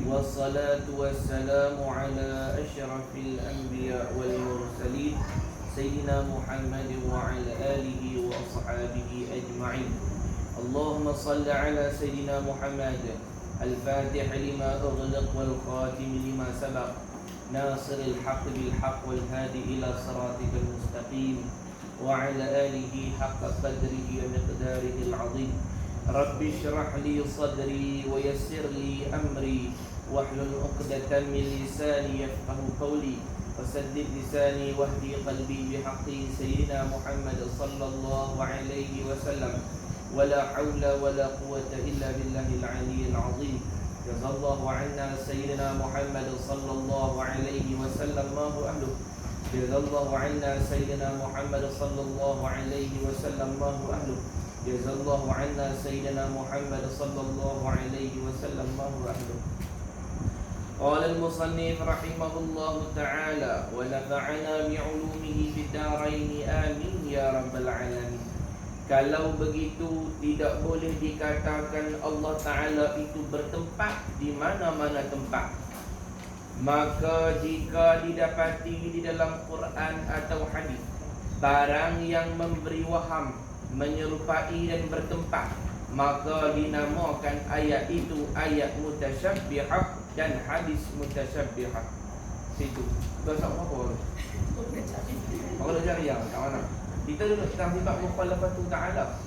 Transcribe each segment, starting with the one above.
والصلاة والسلام على أشرف الأنبياء والمرسلين سيدنا محمد وعلى آله وأصحابه أجمعين. اللهم صل على سيدنا محمد الفاتح لما أغلق والخاتم لما سبق ناصر الحق بالحق والهادي إلى صراطك المستقيم وعلى آله حق قدره ومقداره العظيم. رب اشرح لي صدري ويسر لي أمري واحلل عقدة من لساني يفقه قولي وسدد لساني واهدي قلبي بحق سيدنا محمد صلى الله عليه وسلم. ولا حول ولا قوة إلا بالله العلي العظيم. جزا الله عنا سيدنا محمد صلى الله عليه وسلم ما هو أهله. جزا الله عنا سيدنا محمد صلى الله عليه وسلم ما هو أهله. جزا الله عنا سيدنا محمد صلى الله عليه وسلم ما هو أهله. قال المصنف رحمه الله تعالى ونفعنا بعلومه في الدارين آمين يا رب العالمين. Kalau begitu tidak boleh dikatakan Allah Ta'ala itu bertempat di mana-mana tempat. Maka jika didapati di dalam Quran atau hadis barang yang memberi waham, menyerupai dan bertempat, maka dinamakan ayat itu ayat mutasyabbihah dan hadis mutasyabbihah. Situ. Bahasa apa? Kalau cari yang kat mana? Kita duduk tentang sifat mukhalafatu ta'ala.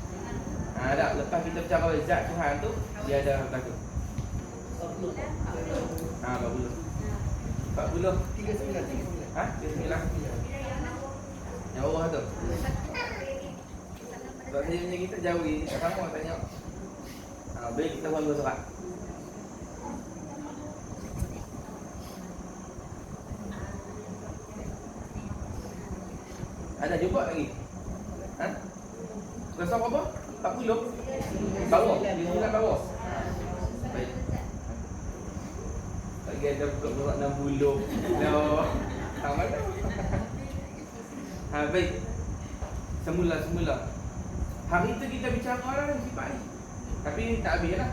Tak, lepas kita bercakap zat Tuhan tu, dia ada apa tu? 40. 40. 39. 39. Yang bawah tu. Sebab saya punya kita jauh ni, tak sama tanya. Baik kita buat dua surat. Ada jumpa lagi? Rasa apa? 40? Bawah? Dia nak bawah? Baik. Lagi ada pula 60. No. Mana? Baik. Semula. Hari itu kita bicara lah sifat ni. Tapi ni tak habis lah.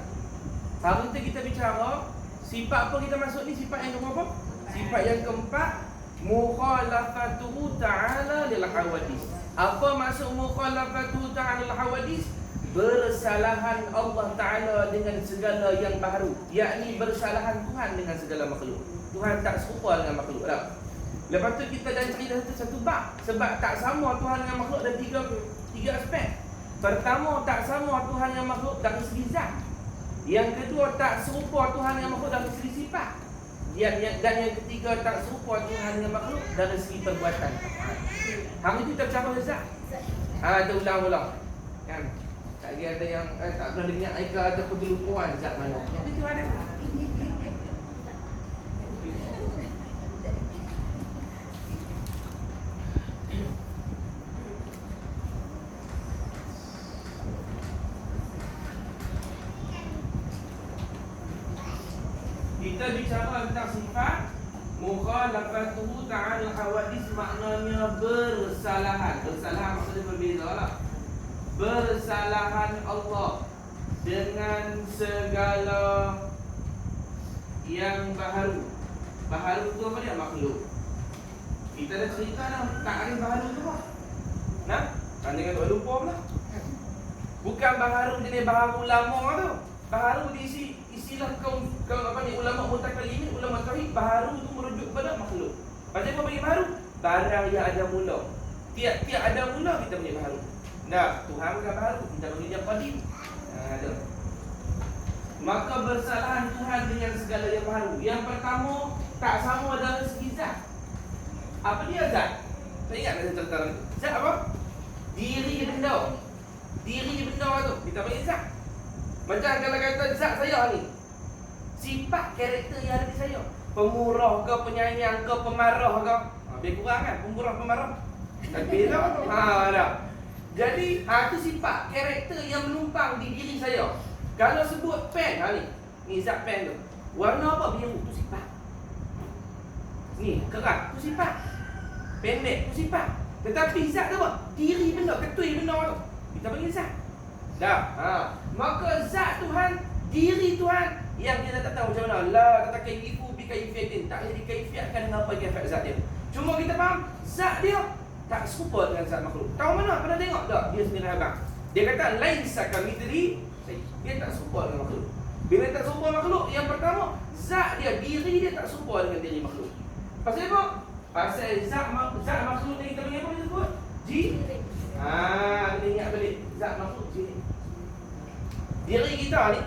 Hari itu kita bicara sifat apa kita masuk ni? Sifat yang keberapa? Sifat yang keempat, mukhalafatuhu ta'ala lil hawadis. Apa maksud mukhalafatuhu ta'ala lil hawadis? Bersalahan Allah Ta'ala dengan segala yang baharu, yakni bersalahan Tuhan dengan segala makhluk. Tuhan tak serupa dengan makhluk tak? Lepas tu kita dah cerita satu bab. Sebab tak sama Tuhan dengan makhluk ada tiga aspek. Pertama, tak sama Tuhan dengan makhluk dari segi zat. Yang kedua, tak serupa Tuhan dengan makhluk dari segi sifat. Dan yang ketiga, tak serupa Tuhan dengan makhluk dari segi perbuatan. Hari itu kita bercakap zat. Ada ulang-ulang kan? Tak ada yang tak pernah dengar Aika ada kegelupuan zat mana. Itu ada. Kita bicara tentang sifat mukhalafatuhu ta'ala hawadis, maknanya bersalahan. Bersalahan maksudnya berbeza lah. Bersalahan Allah dengan segala yang baharu. Baharu tu apa dia? Makhluk. Kita dah cerita dah takrif baharu tu apa? Nah, tandingan tak lupa pula. Bukan baharu jenis baharu lama tu. Baharu diisi istilah kaum apa ni, ulama mutakallimin, ulama tauhid. Baharu tu merujuk kepada makhluk. Macam apa bagi baharu? Barang yang ada mula. Tiap-tiap ada mula kita punya baharu. Nah, Tuhan bukan baharu, kita panggil dia qadim. Ada. Maka bersalahan Tuhan dengan segala yang baharu. Yang pertama, tak sama dari segi zat. Apa dia zat? Tak ingat saya cerita tu. Zat apa? Diri benda. Diri benda tu kita panggil zat. Macam kalau kata zat saya ni, sifat karakter yang ada di saya, pemurah ke, penyayang ke, pemarah ke, lebih kurang kan, pemurah, pemarah. Tapi tak ada. Jadi itu sifat karakter yang menumpang di diri saya. Kalau sebut pen ni zat pen tu, warna apa? Biru, tu sifat. Ni keras, tu sifat. Pendek, tu sifat. Tetapi zat tu apa? Diri benda, ketui benda tu, kita panggil zat. Dah. Maka zat Tuhan, diri Tuhan yang kita tak tahu macam mana. La tatakayyifu bi kayfiyatin. Tak boleh dikaifiatkan dengan apa kaifat zat dia. Cuma kita faham zat dia tak serupa dengan zat makhluk. Tahu mana? Pernah tengok tak? Dia sendiri abang. Dia kata laisa kamitslihi. Dia tak serupa dengan makhluk. Bila tak serupa makhluk, yang pertama zat dia, diri dia tak serupa dengan diri makhluk. Pasal apa? Pasal zat makhluk ni kita panggil apa kita sebut? Jirim. Kena ingat balik zat makhluk jirim. Diri kita ni,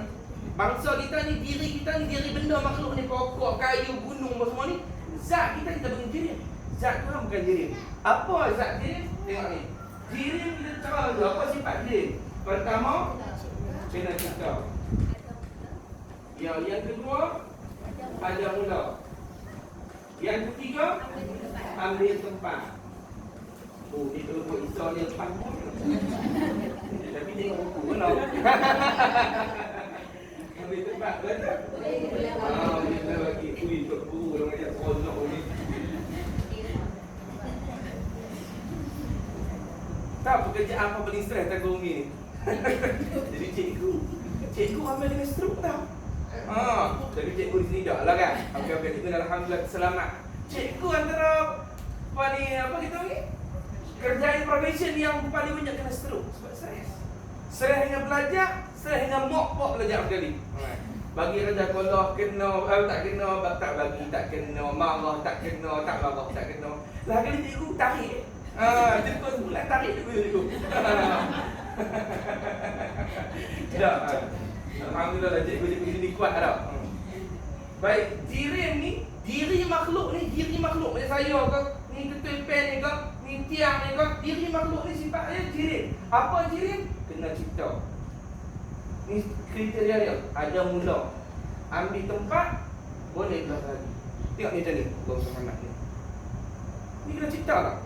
bangsa kita ni, diri kita ni, diri benda makhluk ni, pokok, kayu, gunung semua ni, zat kita panggil jirim. Zat Tuhan bukan jirim. Apa zat jirim? Tengok ni. Jirim kita cara dulu. Apa sifat jirim? Pertama, kena cipta. Yang kedua, ada mula. Yang ketiga, ambil tempat. Oh, dia tu buat Isa dia tempat. Tapi tengok buku pun tau. Ambil tempat kan? Kita bagi kuih untuk guru orang ajak seronok ni. Tahu pekerjaan apa paling stres tak guru ni? Jadi cikgu ramai dengan stroke tau. Tapi cikgu di sini tak lah kan? Okey, cikgu alhamdulillah selamat. Cikgu antara apa kita ni? Kerjaan probation yang paling banyak kena stroke sebab stres. Stres dengan belajar, stres dengan mok belajar sekali. Bagi kerja sekolah kena, tak kena, tak bagi, tak kena, marah tak kena, tak marah tak kena. Lah kali cikgu tarik. Cikgu sebulan tarik cikgu. Tak. Alhamdulillah cikgu sini kuat dah. Baik, jirim ni, diri makhluk macam saya ke, ni ketul pen ni ke, ni tiang ni ke, diri makhluk ni sifatnya jirim. Apa jirim? Kena cipta. Ni kriteria dia, ada mula. Ambil tempat, boleh belah lagi. Tengok ni macam ni, Bang Muhammad ni. Ni kena cipta tak?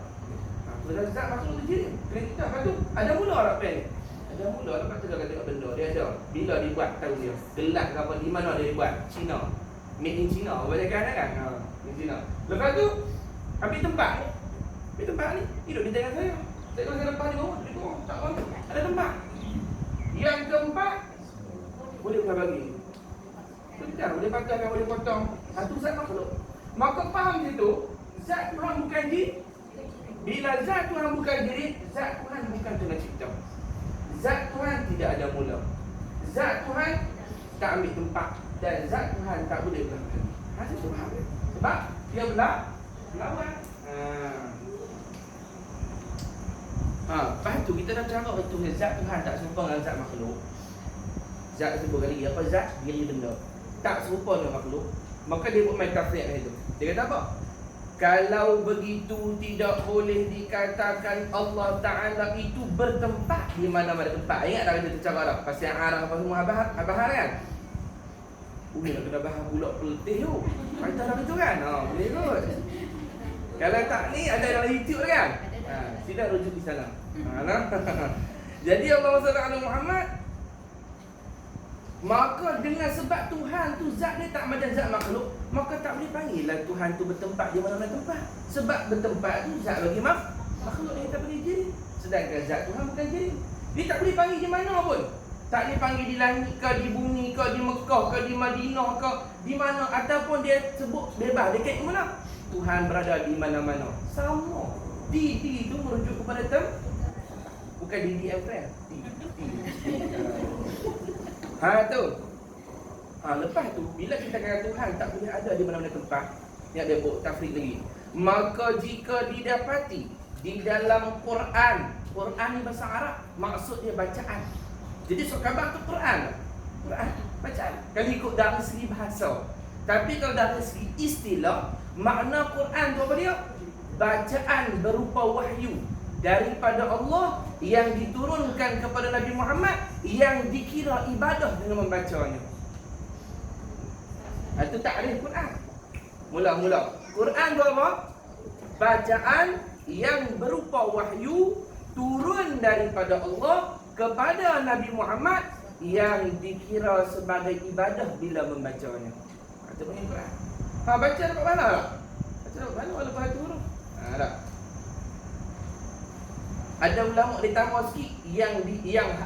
Apa dah zat makhluk tu jirim? Kena cipta, lepas tu ada mula tak pen ni? Ada mula, lepas tu dia kata tengok benda, dia ada. Bila dibuat, tahu dia. Gelas ke apa, di mana dia dibuat? China. Made in China, kebanyakan kan? Di China. Lepas tu, ambil tempat ni. Ambil tempat ni, hidup di tangan saya. Kalau saya lepas di bawah, di bawah, tak apa. Ada tempat. Yang keempat, boleh pula bagi. Sedang, boleh patahkan, boleh potong. Satu zat makhluk. Maka faham situ, zat Tuhan bukan jirim. Bila zat Tuhan bukan jirim, zat Tuhan bukan kena cipta. Zat Tuhan tidak ada mula. Zat Tuhan tak ambil tempat. Dan zat Tuhan tak boleh belah lagi. Itu faham dia. Sebab dia berlawan. Lepas tu kita dah cara betul zat Tuhan tak serupa dengan zat makhluk. Zat sebut kali apa? Zat diri benda tak serupa dengan makhluk. Maka dia buat metafsir itu. Dia kata apa? Kalau begitu tidak boleh dikatakan Allah Ta'ala itu bertempat di mana-mana tempat. Ingat tak kita cakap tak? Pasal arah apa semua abah kan? Nak kena bahas pula peletih tu. Kata dah betul kan? Boleh kot. Kalau tak ni ada dalam YouTube kan? Sila rujuk di sana. Jadi Allah SWT Muhammad, maka dengan sebab Tuhan tu zat dia tak macam zat makhluk, maka tak boleh panggil lah Tuhan tu bertempat di mana-mana tempat. Sebab bertempat tu zat bagi makhluk yang tak boleh jirim. Sedangkan zat Tuhan bukan jirim. Dia tak boleh panggil di mana pun. Tak boleh panggil di langit ke, di bumi ke, di Mekah ke, di Madinah ke, di mana. Ataupun dia sebut bebas. Dia kata mana? Tuhan berada di mana-mana. Sama. Di itu merujuk kepada bukan di friend. Tu. Lepas tu, bila kita kata Tuhan tak boleh ada di mana-mana tempat, ni ada buat tafsir lagi. Maka jika didapati di dalam Quran ni bahasa Arab, maksud dia bacaan. Jadi khabar tu Quran bacaan. Kalau ikut dari segi bahasa. Tapi kalau dari segi istilah, makna Quran tu apa dia? Bacaan berupa wahyu daripada Allah yang diturunkan kepada Nabi Muhammad yang dikira ibadah dengan membacanya. Itu takrif Quran. Mula-mula Quran tu apa? Bacaan yang berupa wahyu turun daripada Allah kepada Nabi Muhammad yang dikira sebagai ibadah bila membacanya. Itu panggil Quran. Baca dapat mana tak? Baca dapat mana walaupun satu huruf? Tak. Ada ulama ditambah sikit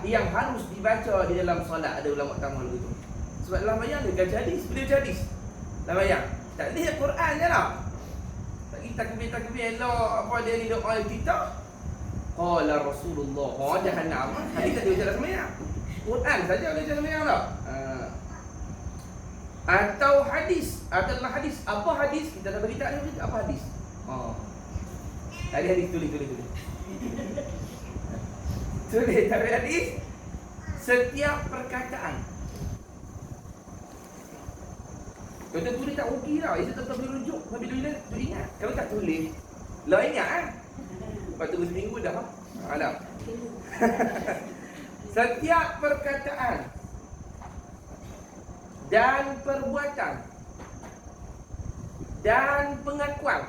yang harus dibaca di dalam solat. Ada ulama tambah begitu. Sebab dalam bayang dia gaji hadis, beliau hadis. Dalam bayang. Tak boleh Quran je lah. Tak kita takbir elok apa dia ni doa kita. Qala Rasulullah. Oh jahannam. Hadis tak dia sembahyang. Quran saja dia sembahyang tak? Atau hadis adalah hadis. Apa hadis? Kita dah bagi tahu apa hadis. Tadi hadis tulis. Tulis tadi hadis. Setiap perkataan. Kalau tak tulis tak rugi tau. Itu tetap boleh rujuk. Bila tu ingat. Kalau tak tulis, lah ingat kan? Lepas tu seminggu dah. Dah. Setiap perkataan dan perbuatan dan pengakuan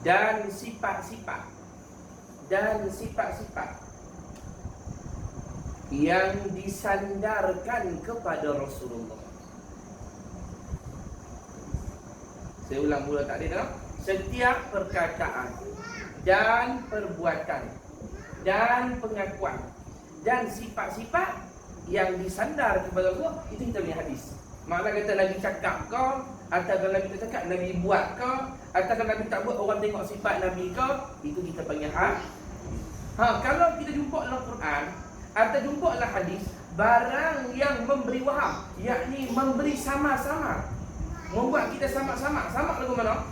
dan sifat-sifat yang disandarkan kepada Rasulullah. Saya ulang pula tak ada dah. Setiap perkataan dan perbuatan dan pengakuan dan sifat-sifat yang disandar kepada Rasulullah, itu kita punya hadis. Makna kata Nabi cakap ke, atau kalau Nabi tak cakap, Nabi buat ke, atau kalau Nabi tak buat, orang tengok sifat Nabi ke, itu kita panggil hadis. Kalau kita jumpa dalam Quran atau jumpa dalam hadis, barang yang memberi waham, yakni memberi sama-sama, membuat kita sama-sama lagu mana?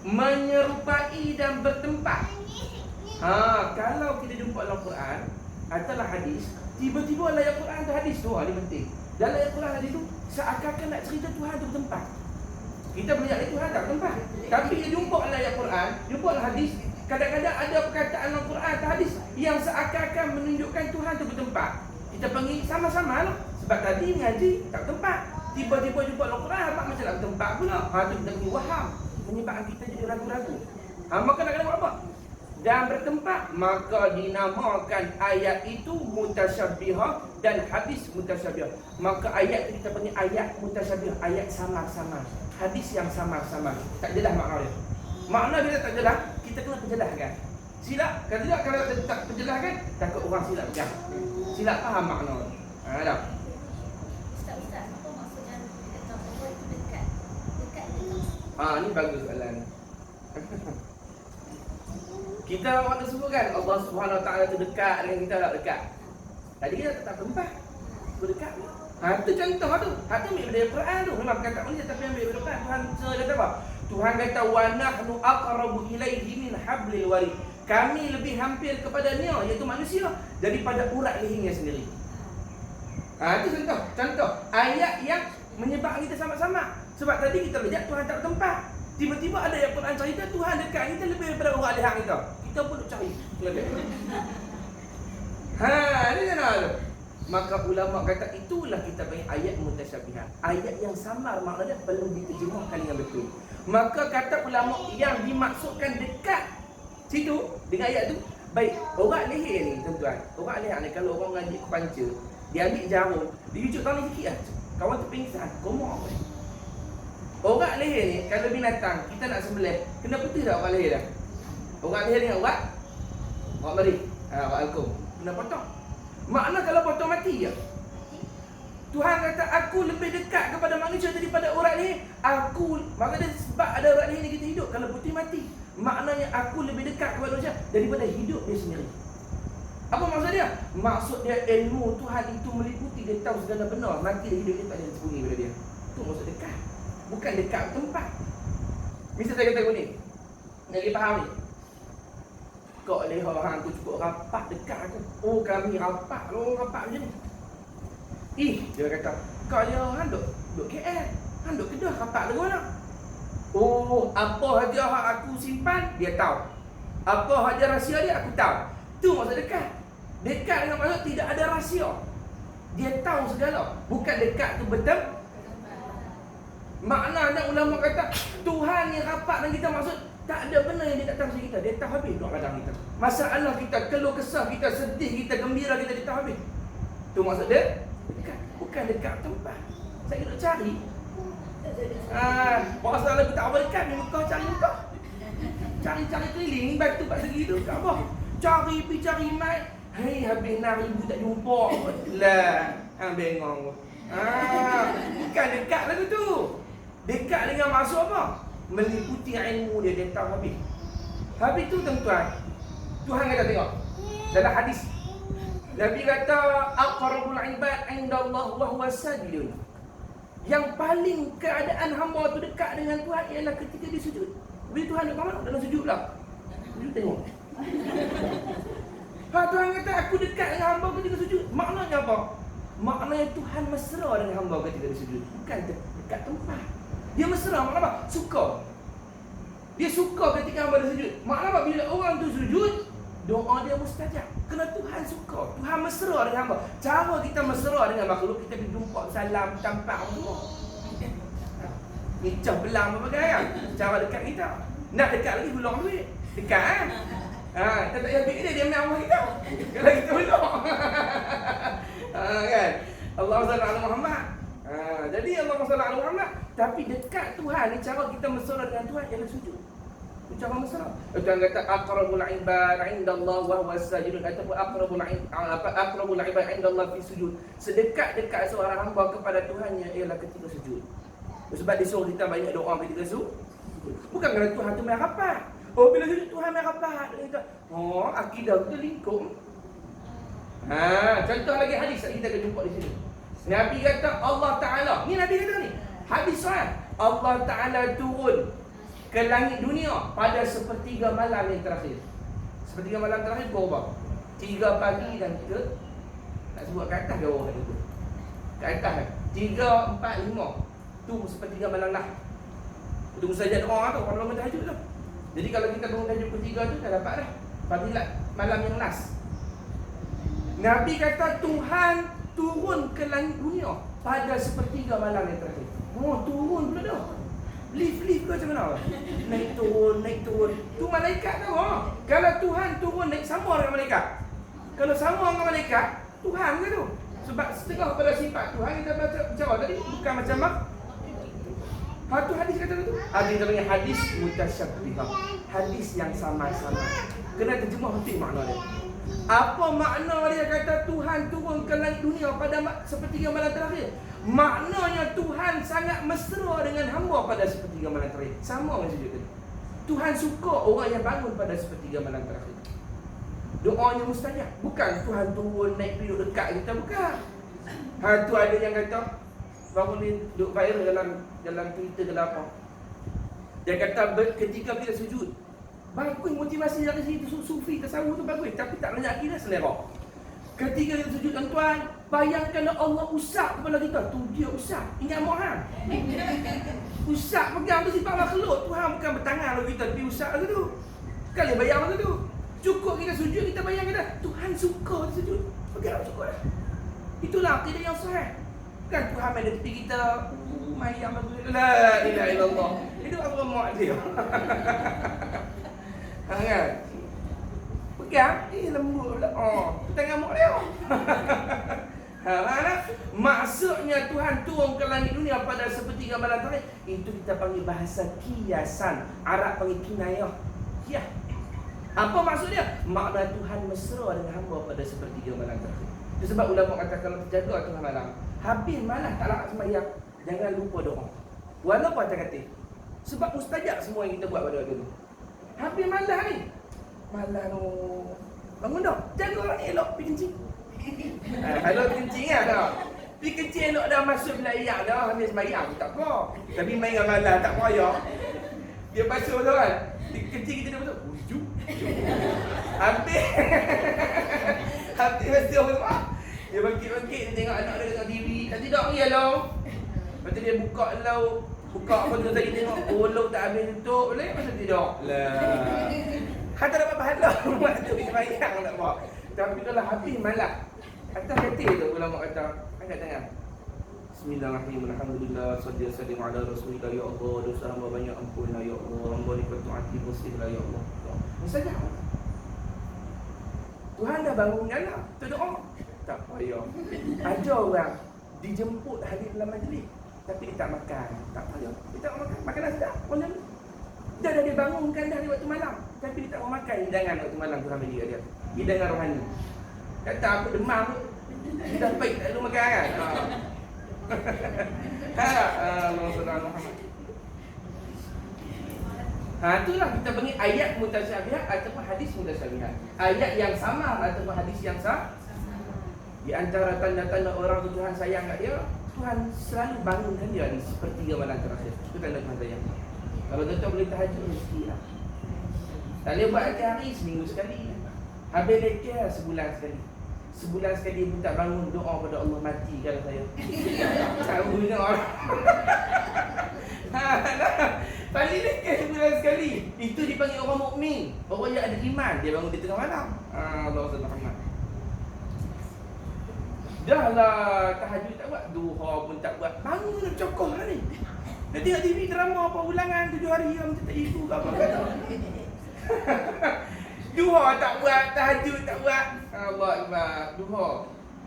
Menyerupai dan bertempat. Kalau kita jumpa dalam Quran atau dalam hadis, tiba-tiba dalam Quran atau hadis tu, ini penting. Dalam Quran hadis tu seakan-akan nak cerita Tuhan tu bertempat. Kita melihat Tuhan tak bertempat. Tapi dia jumpa dalam Quran, jumpa dalam hadis, kadang-kadang ada perkataan dalam Quran atau hadis yang seakan-akan menunjukkan Tuhan tu bertempat. Kita panggil sama-sama lah. Sebab tadi ngaji tak bertempat. Tiba-tiba jumpa dalam Quran, apa macam nak bertempat pula. Tu kita panggil waham. Menyebabkan kita jadi ragu-ragu. Maka nak kena buat apa? Dan bertempat, maka dinamakan ayat itu mutasyabbihah dan hadis mutasyabbihah. Maka ayat itu kita panggil ayat mutasyabbihah, ayat sama-sama. Hadis yang sama-sama. Tak jelas makna dia. Makna bila tak jelas, kita kena perjelaskan. Silap, kalau tidak, kalau tak perjelaskan, takut orang silap kan. Silap faham makna. Dah. Ustaz, apa maksudnya kata Allah itu dekat? Dekat ni. Ni bagus soalan. Kita waktu sebut kan Allah Subhanahu Wa Taala tu dekat dengan kita tak dekat. Tadi kita tak tempat. Berdekat. Itu contoh tu. Itu ambil dari Quran tu. Memang kata Malaysia tapi ambil dari Quran. Tuhan kata apa? Tuhan kata wa nahnu aqrabu ilaihi min hablil warid. Kami lebih hampir kepadanya, iaitu manusia, daripada urat lehernya sendiri. Itu contoh ayat yang menyebabkan kita sama-sama. Sebab tadi kita lihat Tuhan tak bertempat. Tiba-tiba ada yang Quran cerita Tuhan dekat kita lebih daripada urat leher kita. Kita pun nak cari lebih. Ini kan tu. Maka ulama kata itulah kita panggil ayat mutasyabihat. Ayat yang samar maknanya perlu diterjemahkan dengan betul. Maka kata ulama yang dimaksudkan dekat situ dengan ayat tu, baik urat leher ni tuan-tuan. Urat leher ni kalau orang ngaji kepanca, dia ambil jarum, dia ujuk tangan sikit lah. Kawan tu pingsan, komok apa ni? Urat leher ni kalau binatang kita nak sembelih, kena putih tak urat leher dah? Urat leher dengan urat mari. Urat alkum. Kena potong. Makna kalau potong mati je. Tuhan kata aku lebih dekat kepada manusia daripada urat leher. Aku, maknanya sebab ada urat leher ni kita hidup. Kalau putih mati, maknanya aku lebih dekat kepada manusia daripada hidup dia sendiri. Apa maksud dia? Maksud dia ilmu Tuhan itu meliputi. Dia tahu segala benar. Mati dia hidup, dia tak ada yang sembunyi pada dia. Itu maksud dekat. Bukan dekat tempat. Misal saya kata ni, lagi faham ni. Kok leher hang tu cukup rapat dekat aku. Oh kami rapat. Rapat macam ni. Dia kata, kau leher hang duk KL. Hang duk Kedah rapat lagu mana? Oh, apa hadiah aku simpan, dia tahu. Apa hadiah rahsia dia, aku tahu. Tu maksud dekat. Dekat dengan maksud tidak ada rahsia. Dia tahu segala. Bukan dekat tu betul. Maknanya ulama kata Tuhan yang rapat dengan kita maksud tak ada benda yang dia tak tahu kita. Dia tahu habis doa kadang kita. Masalah kita, keluh kesah kita, sedih kita, gembira kita, dia tahu habis. Tu maksud dia dekat. Bukan dekat tempat. Saya nak cari. Pasal lagu tak apa dekat ni Mekah, cari Mekah. Cari keliling batu kat segi tu kat bawah. Cari mai. Hei, habis 6,000 tak jumpa. Lah, hang bengong. Bukan dekat lagu tu. Dekat dengan maksud apa? Meliputi ilmu dia tahu habis. Habis tu tuan-tuan, Tuhan kata tengok dalam hadis. Nabi kata aqrabul ibad indallah wa huwa sajidun. Yang paling keadaan hamba tu dekat dengan Tuhan ialah ketika dia sujud. Bila Tuhan dekat mana? Dalam sujud lah. Sujud tengok. Tuhan kata aku dekat dengan hamba ketika sujud. Maknanya apa? Maknanya Tuhan mesra dengan hamba ketika dia sujud. Bukan dekat tempat. Dia mesra, makna apa? Suka. Dia suka ketika hamba dia sujud. Makna apa? Bila orang tu sujud, doa dia mustajab. Kerana Tuhan suka. Tuhan mesra dengan hamba. Cara kita mesra dengan makhluk, kita pergi jumpa salam, tampak semua. Nicah belang berbagai kan? Cara dekat kita. Nak dekat lagi hulung duit. Dekat kan? Kita tak payah fikir dia ambil Allah kita. Kalau kita hulung. Kan? Allahumma salli ala Muhammad. Jadi Allahumma salli ala Muhammad. Tapi dekat Tuhan ni, cara kita mesra dengan Tuhan ialah sujud. Cara mesra. Tuhan kata aqrabul ibad indallah wa huwa sajidun, ataupun aqrabul ibad indallah fi sujud. Sedekat-dekat seorang hamba kepada Tuhannya ialah ketika sujud. Sebab dia suruh kita banyak doa ketika sujud. Bukan kerana Tuhan tu main rapat. Bila sujud Tuhan main rapat. Kita, akidah kita lingkup. Contoh lagi hadis kita akan jumpa di sini. Nabi kata Allah Ta'ala, ni Nabi kata ni, hadis sahih, Allah Ta'ala turun ke langit dunia pada sepertiga malam yang terakhir. Sepertiga malam terakhir berapa? 3 pagi dan 3, nak sebut kat atas ke bawah itu? Kat atas kan? 3, 4, 5. Tu sepertiga malam lah. Itu mustajab doa tu, kalau bangun tahajud tu. Jadi kalau kita bangun tahajud ketiga tu, dah dapat dah fadilat malam yang last. Nabi kata Tuhan turun ke langit dunia pada sepertiga malam yang terakhir. Turun pula dah. Lift ke macam mana? Naik turun. Tu malaikat tau. Kalau Tuhan turun naik sama dengan malaikat. Kalau sama dengan malaikat, Tuhan ke tu? Sebab setengah pada sifat Tuhan kita baca jawab tadi bukan macam mak. Tu hadis kata tu. Hadis namanya hadis mutasyabbihah. Hadis yang sama-sama. Kena terjemah betul makna dia. Apa makna dia kata Tuhan turun ke langit dunia pada sepertiga malam terakhir? Maknanya Tuhan sangat mesra dengan hamba pada sepertiga malam terakhir. Sama macam sujud tadi. Tuhan suka orang yang bangun pada sepertiga malam terakhir. Doanya mustajab. Bukan Tuhan turun naik duduk dekat kita, bukan. Tu ada yang kata baru ni duk viral dalam Twitter ke apa. Dia kata ketika kita sujud, bagus motivasi dari situ, sufi tasawuf tu bagus, tapi tak banyak kira selera. Ketika kita sujud tuan-tuan, bayangkan Allah usap kepala kita. Tu dia usap. Ingat Muhammad. Usap pegang tu sifat makhluk. Tuhan bukan bertangan lalu kita, tapi usap lagu tu. Kali bayang lagu tu. Cukup kita sujud, kita bayangkan dah Tuhan suka sujud. Pegang cukup dah. Itulah akidah yang sahih. Bukan Tuhan main di tepi kita. Mayang lagu la ilaha illallah. Itu apa muat dia. Kan? Pegang, lembut pula. Tangan mak dia. Mana? Maksudnya Tuhan turun ke langit dunia pada sepertiga malam terakhir. Itu kita panggil bahasa kiasan. Arab panggil kinayah. Ya. Apa maksudnya? Makna Tuhan mesra dengan hamba pada sepertiga malam terakhir. Itu sebab ulama kata kalau terjaga tengah malam, habis malam tak larat sembahyang, jangan lupa doa. Walaupun kata sebab mustajab semua yang kita buat pada waktu itu. Habis malam ni, malam bangun dah. Jaga orang ni elok pergi kencing. Kalau kencing kan dah. Pergi kencing elok dah masuk belayak dah. Habis sembahyang tak apa. Tapi main dengan malam tak payah. Dia basuh tu kan. Kencing kita dah basuh. Ujuk. Habis. Habis basuh tu. Dia bangkit-bangkit. Dia tengok anak dia tengok TV. Tak tidur ni hello. Lepas tu dia buka lauk. Buka apa tu tadi tengok. Lauk tak habis tutup boleh. Masa tidur. Lah. Kan tak dapat pahala. Waktu sembahyang tak apa. Tapi itulah habis malam. Atas katil tu ulama kata, angkat tangan. Bismillahirrahmanirrahim. Alhamdulillah, sallallahu alaihi wasallam ala Rasulillah. Ya Allah, dosa hamba banyak ampunlah ya Allah. Hamba ni bertuati bersihlah ya Allah. Saja. Tuhan dah bangunkan lah. Tu doa. Tak payah. Ada orang dijemput hadir dalam majlis tapi dia tak makan. Tak payah. Dia tak makan. Makanan sedap. Malam ni. Dah dibangunkan dah di waktu malam. Tapi dia tak mau makan hidangan waktu malam Tuhan bagi dia. Hidangan rohani. Kata aku demam. Dia dah baik tak lu makan kan. Allah SWT Muhammad. Itulah kita panggil ayat mutasyabihat ataupun hadis mutasyabihat. Ayat yang sama ataupun hadis yang sama. Di antara tanda-tanda orang tu Tuhan sayang kat dia, Tuhan selalu bangunkan dia di sepertiga malam terakhir. Itu tanda Tuhan sayang. Kalau tuan-tuan boleh tahajud, mesti lah. Tak boleh buat hari seminggu sekali. Habis lekir sebulan sekali. Sebulan sekali pun tak bangun doa pada Allah, mati kalau saya. Caranya orang. Paling lekir sebulan sekali. Itu dipanggil orang mukmin. Orang yang ada iman, dia bangun di tengah malam. Allah SWT. Dah lah tahajud tak buat, duha pun tak buat. Bangun nak cokoh lah ni. Dia tengok TV drama apa ulangan 7 hari yang tak ibu ke apa kata. Duha tak buat, tahajud tak buat. Allah Akbar. Duha.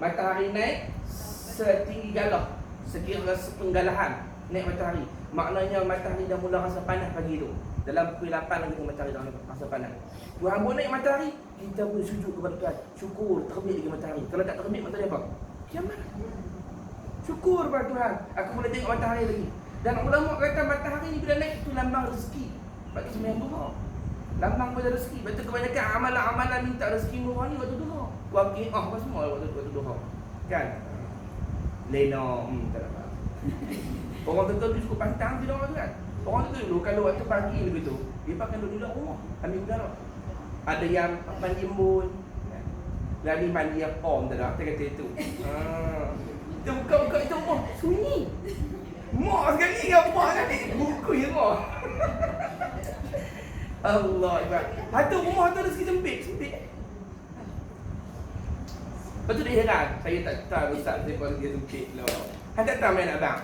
Matahari naik setinggi galah, sekira sepenggalahan naik matahari. Maknanya matahari dah mula rasa panas pagi tu. Dalam pukul 8 lagi matahari dah rasa panas. Tuhan pun naik matahari, kita pun sujud kepada Tuhan. Syukur terbit lagi matahari. Kalau tak terbit matahari apa? Kiamat. Syukur pada Tuhan, aku boleh tengok matahari lagi. Dan ulama kata matahari ni bila naik itu lambang rezeki. Sebab tu sembahyang duha. Lambang pada rezeki. Betul kebanyakan amalan-amalan minta rezeki murah ni waktu duha. Waqi'ah apa semua waktu duha. Kan? Lena, tak dapat. Orang tentu tu cukup pantang tidak orang tu kan. Orang tu dulu kalau waktu pagi lebih tu, dia pakai duduk dalam rumah, ambil udara. Ada yang mandi embun, lari mandi yang om tak ada, kata itu. Kita buka-buka itu rumah, sunyi. Mak sekali kan, mak sekali. Buku je mak. Allah Akbar. Hatu rumah tu rezeki sempit. Lepas tu dia heran. Saya tak tahu Ustaz saya pun rezeki sempit lah. Tak tahu main abang.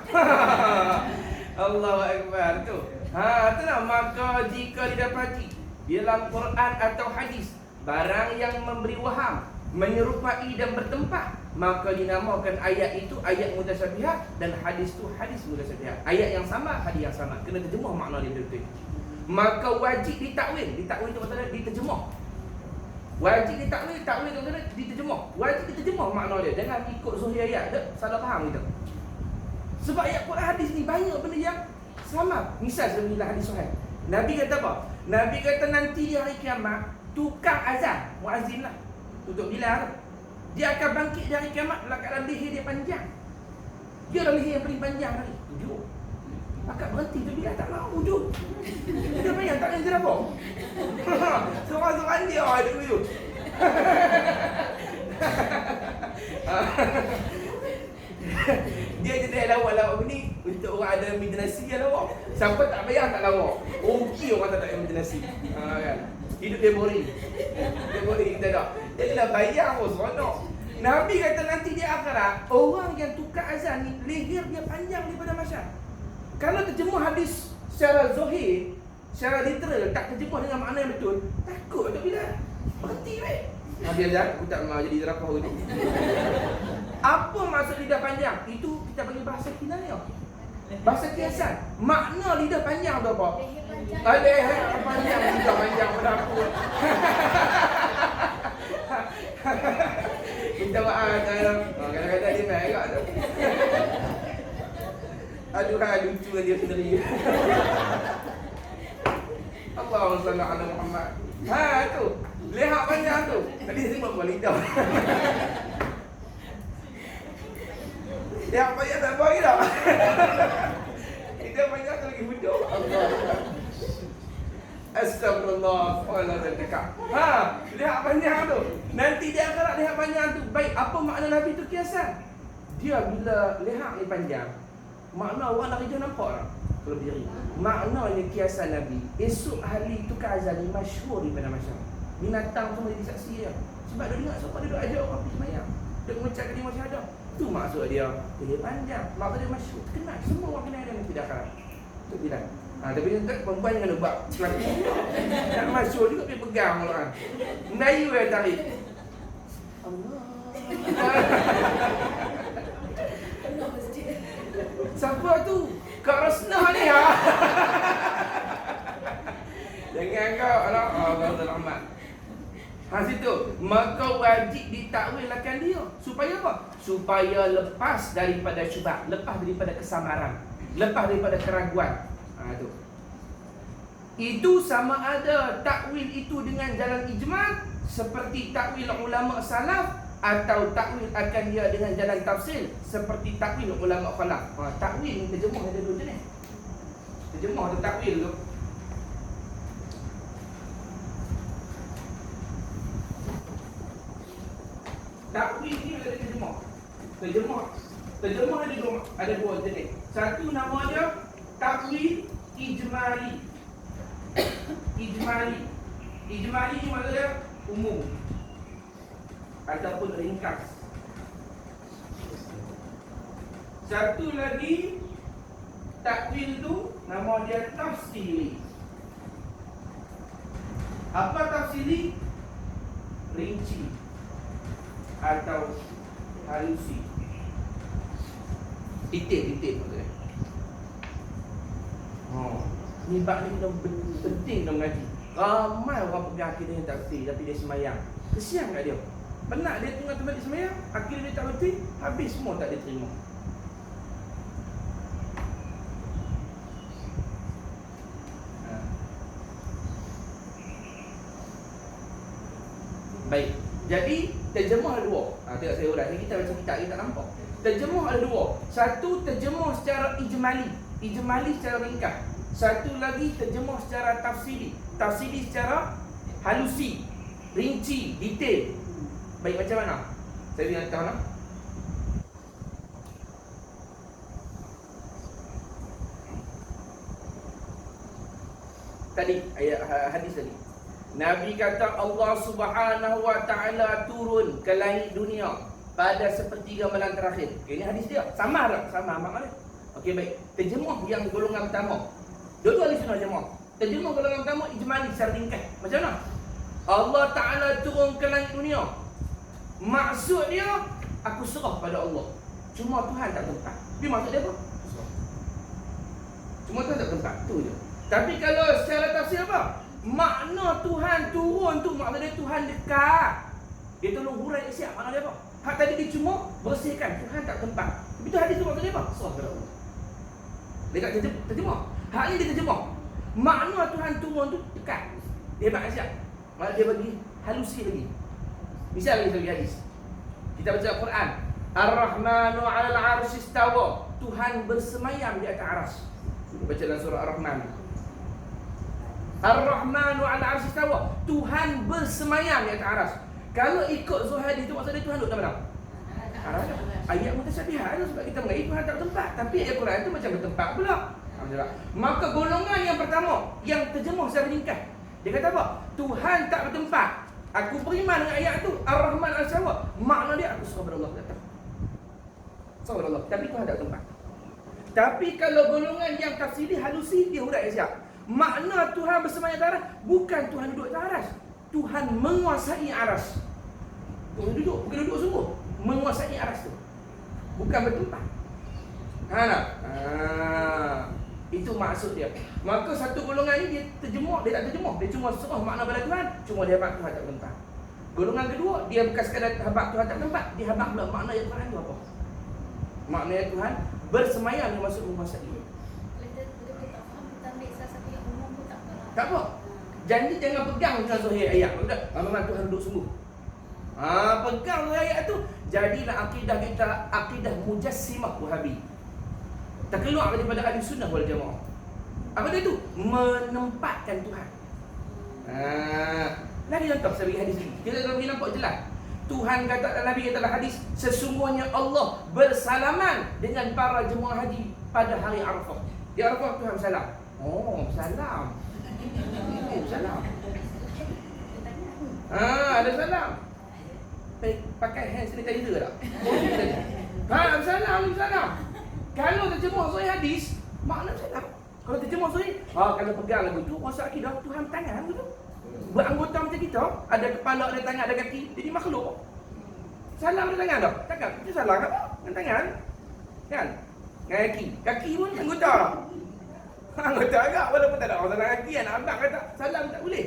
Allahu Akbar tu. Itulah maka jika didapati di dalam Quran atau hadis barang yang memberi waham, menyerupai dan bertempat, maka dinamakan ayat itu ayat mutasyabihat dan hadis itu hadis mutasyabihat. Ayat yang sama, hadis yang sama. Kena terjemah makna dia betul-betul. Maka wajib ditakwil. Ditakwil itu maksudnya diterjemah. Wajib ditakwil, takwil itu maksudnya diterjemah. Wajib diterjemah makna dia. Jangan ikut zuhri ayat, salah faham kita. Sebab ayat Quran hadis ni banyak benda yang sama. Misal sebenarnya hadis sahih. Nabi kata apa? Nabi kata nanti di hari kiamat tukang azan, muazzin lah, untuk Bilal, dia akan bangkit di hari kiamat dalam keadaan leher dia panjang. Dia adalah leher yang paling panjang tadi. Tujuh. Akak berhenti tu Bilal tak mau tujuh. Dia panjang tak kena apa. Seorang-seorang dia ada tujuh. Dia jadi lawak-lawak ni untuk orang ada imaginasi dia lawak. Siapa tak bayar tak lawak. Okey orang tak ada imaginasi. Kan. Hidup dia boring. Dia boring kita tak. Dia nak bayar pun seronok. Nabi kata nanti di akhirat orang yang tukar azan ni leher dia panjang daripada masyarakat. Kalau terjemah hadis secara zahir, secara literal, tak terjemah dengan makna yang betul, takut tak bila berhenti weh. Nabi azan aku tak mau jadi jerapah tu. Apa maksud lidah panjang? Itu kita panggil bahasa kinayah. Bahasa kiasan. Makna lidah panjang tu apa? Leher panjang, lidah panjang pada aku. Minta maaf kadang-kadang dia main agak tu. Aduh lucu dia sendiri. Allahumma salli ala Muhammad. Tu. Leher panjang tu. Tadi saya sebut apa lidah. Yang banyak tak bagi tak? Kita banyak tu lagi bodoh. Astagfirullah. Allah dan dekat. Lihat panjang tu. Nanti dia akhirat lihat panjang tu. Baik, apa makna Nabi tu kiasan? Dia bila lihat ni panjang, makna orang nak kerja nampak tak? Kalau berdiri. Maknanya kiasan Nabi. Esok hari tukar azan ni masyhur di mana masyarakat. Binatang semua jadi saksi dia. Sebab dia dengar siapa dia duk ajak orang pergi sembahyang. Dia mengucapkan kalimah syahadah. Tu maksud dia. Dia panjang. Maksud dia masyhur. Kenal. Semua orang kenal dia nanti dah akhirat. Itu bilang. Tapi tuan perempuan jangan buat selagi. Nak masyhur juga dia pegang orang. Melayu yang tarik. Allah. Siapa tu? Kak Rosnah ni ha. Jangan kau Allah selamat. Situ maka wajib ditakwilkan dia. Supaya apa? Supaya lepas daripada syubhat, lepas daripada kesamaran, lepas daripada keraguan. Tu. Itu sama ada takwil itu dengan jalan ijma' seperti takwil ulama salaf, atau takwil akan dia dengan jalan tafsir seperti takwil ulama khalaf. Takwil ni terjemah ada dua jenis. Terjemah atau takwil tu. Takwil ni ada terjemah. Terjemah ada dua jenis. Satu nama dia takwil ijmali. Ijmali ni maksudnya umum ataupun ringkas. Satu lagi takwil tu nama dia tafsili. Apa tafsili? Rinci atau halusi. Detail maksudnya. Ni bab ni kena penting dalam ngaji. Ramai orang pegang akidah yang tafsir tapi dia semayang. Kesian kat dia. Penat dia tengah terbalik semayang, akhirnya dia tak betul, habis semua tak dia terima. Baik. Jadi terjemah ada dua. Tengok saya urai. Kita baca kitab kita tak nampak. Terjemah ada dua. Satu terjemah secara ijmali. Ijmali secara ringkas. Satu lagi terjemah secara tafsiri. Tafsiri secara halusi, rinci, detail. Baik, macam mana? Saya nak tahu nak? Tadi ayat hadis tadi. Nabi kata Allah Subhanahu wa taala turun ke langit dunia pada sepertiga malam terakhir. Ini hadis dia. Sama tak? Sama maknanya. Okey, baik. Terjemah yang golongan pertama. Dua-dua ahli sunnah jemaah. Terjemah golongan pertama ijmali secara ringkas. Macam mana? Allah Ta'ala turun ke langit dunia. Maksud dia, aku serah pada Allah. Cuma Tuhan tak tempat. Tapi maksud dia apa? Cuma Tuhan tak tempat. Tu je. Tapi kalau secara tafsir apa? Makna Tuhan turun tu makna dia Tuhan dekat. Dia tolong hurai siap. Makna dia apa? Hak tadi dia cuma bersihkan. Tuhan tak tempat. Tapi tu hadis tu maksud dia apa? Serah pada Allah. Dekat terjemah. Hak ni dia terjemah. Makna Tuhan turun tu dekat. Dia hebat siap. Malah dia bagi halusi lagi. Misal lagi satu hadis. Kita baca Al-Quran. Ar-Rahmanu 'alal 'arsy istawa. Tuhan bersemayam di atas aras. Kita baca dalam surah Ar-Rahman. Ar-Rahmanu 'alal 'arsy istawa. Tuhan bersemayam di atas aras. Kalau ikut Zuhadi itu maksudnya Tuhan duduk mana? Aras. Ayat mutasyabihat sebab kita mengaji Tuhan tak bertempat. Tapi ayat Quran itu macam bertempat pula. Maka golongan yang pertama yang terjemah secara ringkas, dia kata apa? Tuhan tak bertempat. Aku beriman dengan ayat tu Ar-Rahman Al-Sawa. Makna dia aku serah pada Allah datang. Serah pada Allah. Tapi Tuhan tak bertempat. Tapi kalau golongan yang tafsiri halusi, dia hurai siap. Makna Tuhan bersemayam di aras bukan Tuhan duduk di aras. Tuhan menguasai aras. Tuhan duduk, bukan duduk sungguh. Menguasai aras tu. Bukan bertempat. Itu maksud dia. Maka satu golongan ni dia terjemah, dia tak terjemah. Dia cuma serah makna pada Tuhan. Cuma dia habaq Tuhan tak tempat. Golongan kedua, dia bukan sekadar habaq Tuhan tak tempat. Dia habaq pula makna yang Tuhan tu apa? Makna yang Tuhan bersemayam yang masuk menguasai dia. Kita tak faham, kita ambil salah satu yang umum pun tak apa. Tak apa. Jadi jangan pegang dengan zahir ayat. Memang Tuhan duduk sungguh. Pegang ayat tu. Jadilah akidah kita akidah mujassimah Wahabi. Tak keluar daripada ahli sunnah wal jamaah. Apa dia tu? Menempatkan Tuhan. Lagi contoh saya bagi hadis ni. Kita boleh nampak jelas. Tuhan kata, Nabi kata dalam hadis, sesungguhnya Allah bersalaman dengan para jemaah haji pada hari Arafah. Di Arafah Tuhan salam. Oh, salam. Salam. Ada salam. Pakai hand sanitizer tak? Salam. Kalau terjemah sahih hadis, makna salam. Kalau terjemah sahih, kalau pegang lagu tu, masa akidah Tuhan tangan tu. Beranggota macam kita, ada kepala, ada tangan, ada kaki. Jadi makhluk. Salam ada tangan tak? Takkan. Itu salam apa? Dengan tangan. Kan? Dengan kaki. Kaki pun anggota tak? Anggota agak walaupun tak ada orang salam kaki. Anak abang kata salam tak boleh.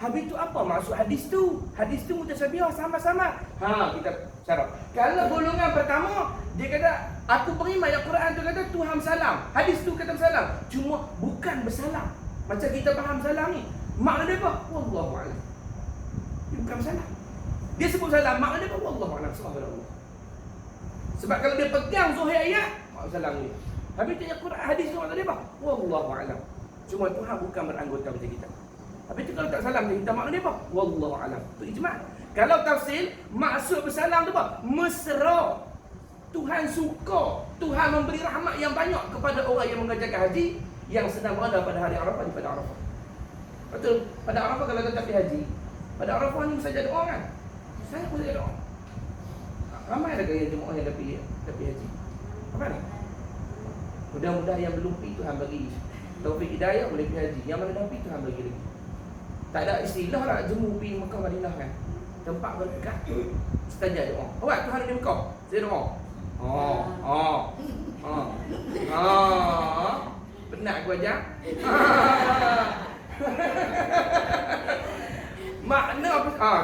Habis tu apa maksud hadis tu? Hadis tu mutasyabiah, sama-sama. Kita syarah. Kalau golongan pertama, dia kata aku beriman yang Quran tu kata Tuhan salam. Hadis tu kata salam. Cuma bukan bersalam. Macam kita faham salam ni. Makna dia apa? Wallahu a'lam. Dia bukan bersalam. Dia sebut salam, makna dia apa? Wallahu a'lam. Subhanallah. Sebab kalau dia pegang zuhir ayat, maksud salam ni. Habis tu Quran hadis tu makna dia apa? Wallahu a'lam. Cuma Tuhan bukan beranggota macam kita. Habis tu kalau tak salam dia, kita makna dia apa? Wallahu a'lam. Tu ijma'. Kalau tafsir, maksud bersalam tu apa? Mesra. Tuhan suka, Tuhan memberi rahmat yang banyak kepada orang yang mengerjakan haji yang sedang berada pada hari Arafah di pada Arafah. Betul, pada Arafah kalau tetap pergi haji, pada Arafah ni mesti ada doa kan? Saya pun ada doa. Ramai ada gaya jemaah yang dah pergi haji. Apa ni? Mudah-mudahan yang belum pergi Tuhan bagi taufik hidayah boleh pergi haji. Yang mana dah pergi Tuhan bagi lagi. Tak ada istilah lah jemu pergi Mekah Madinah kan. Tempat berkat. Setajak doa. Awak Tuhan ada di Mekah. Saya doa. Penat aku ajar. Makna apa?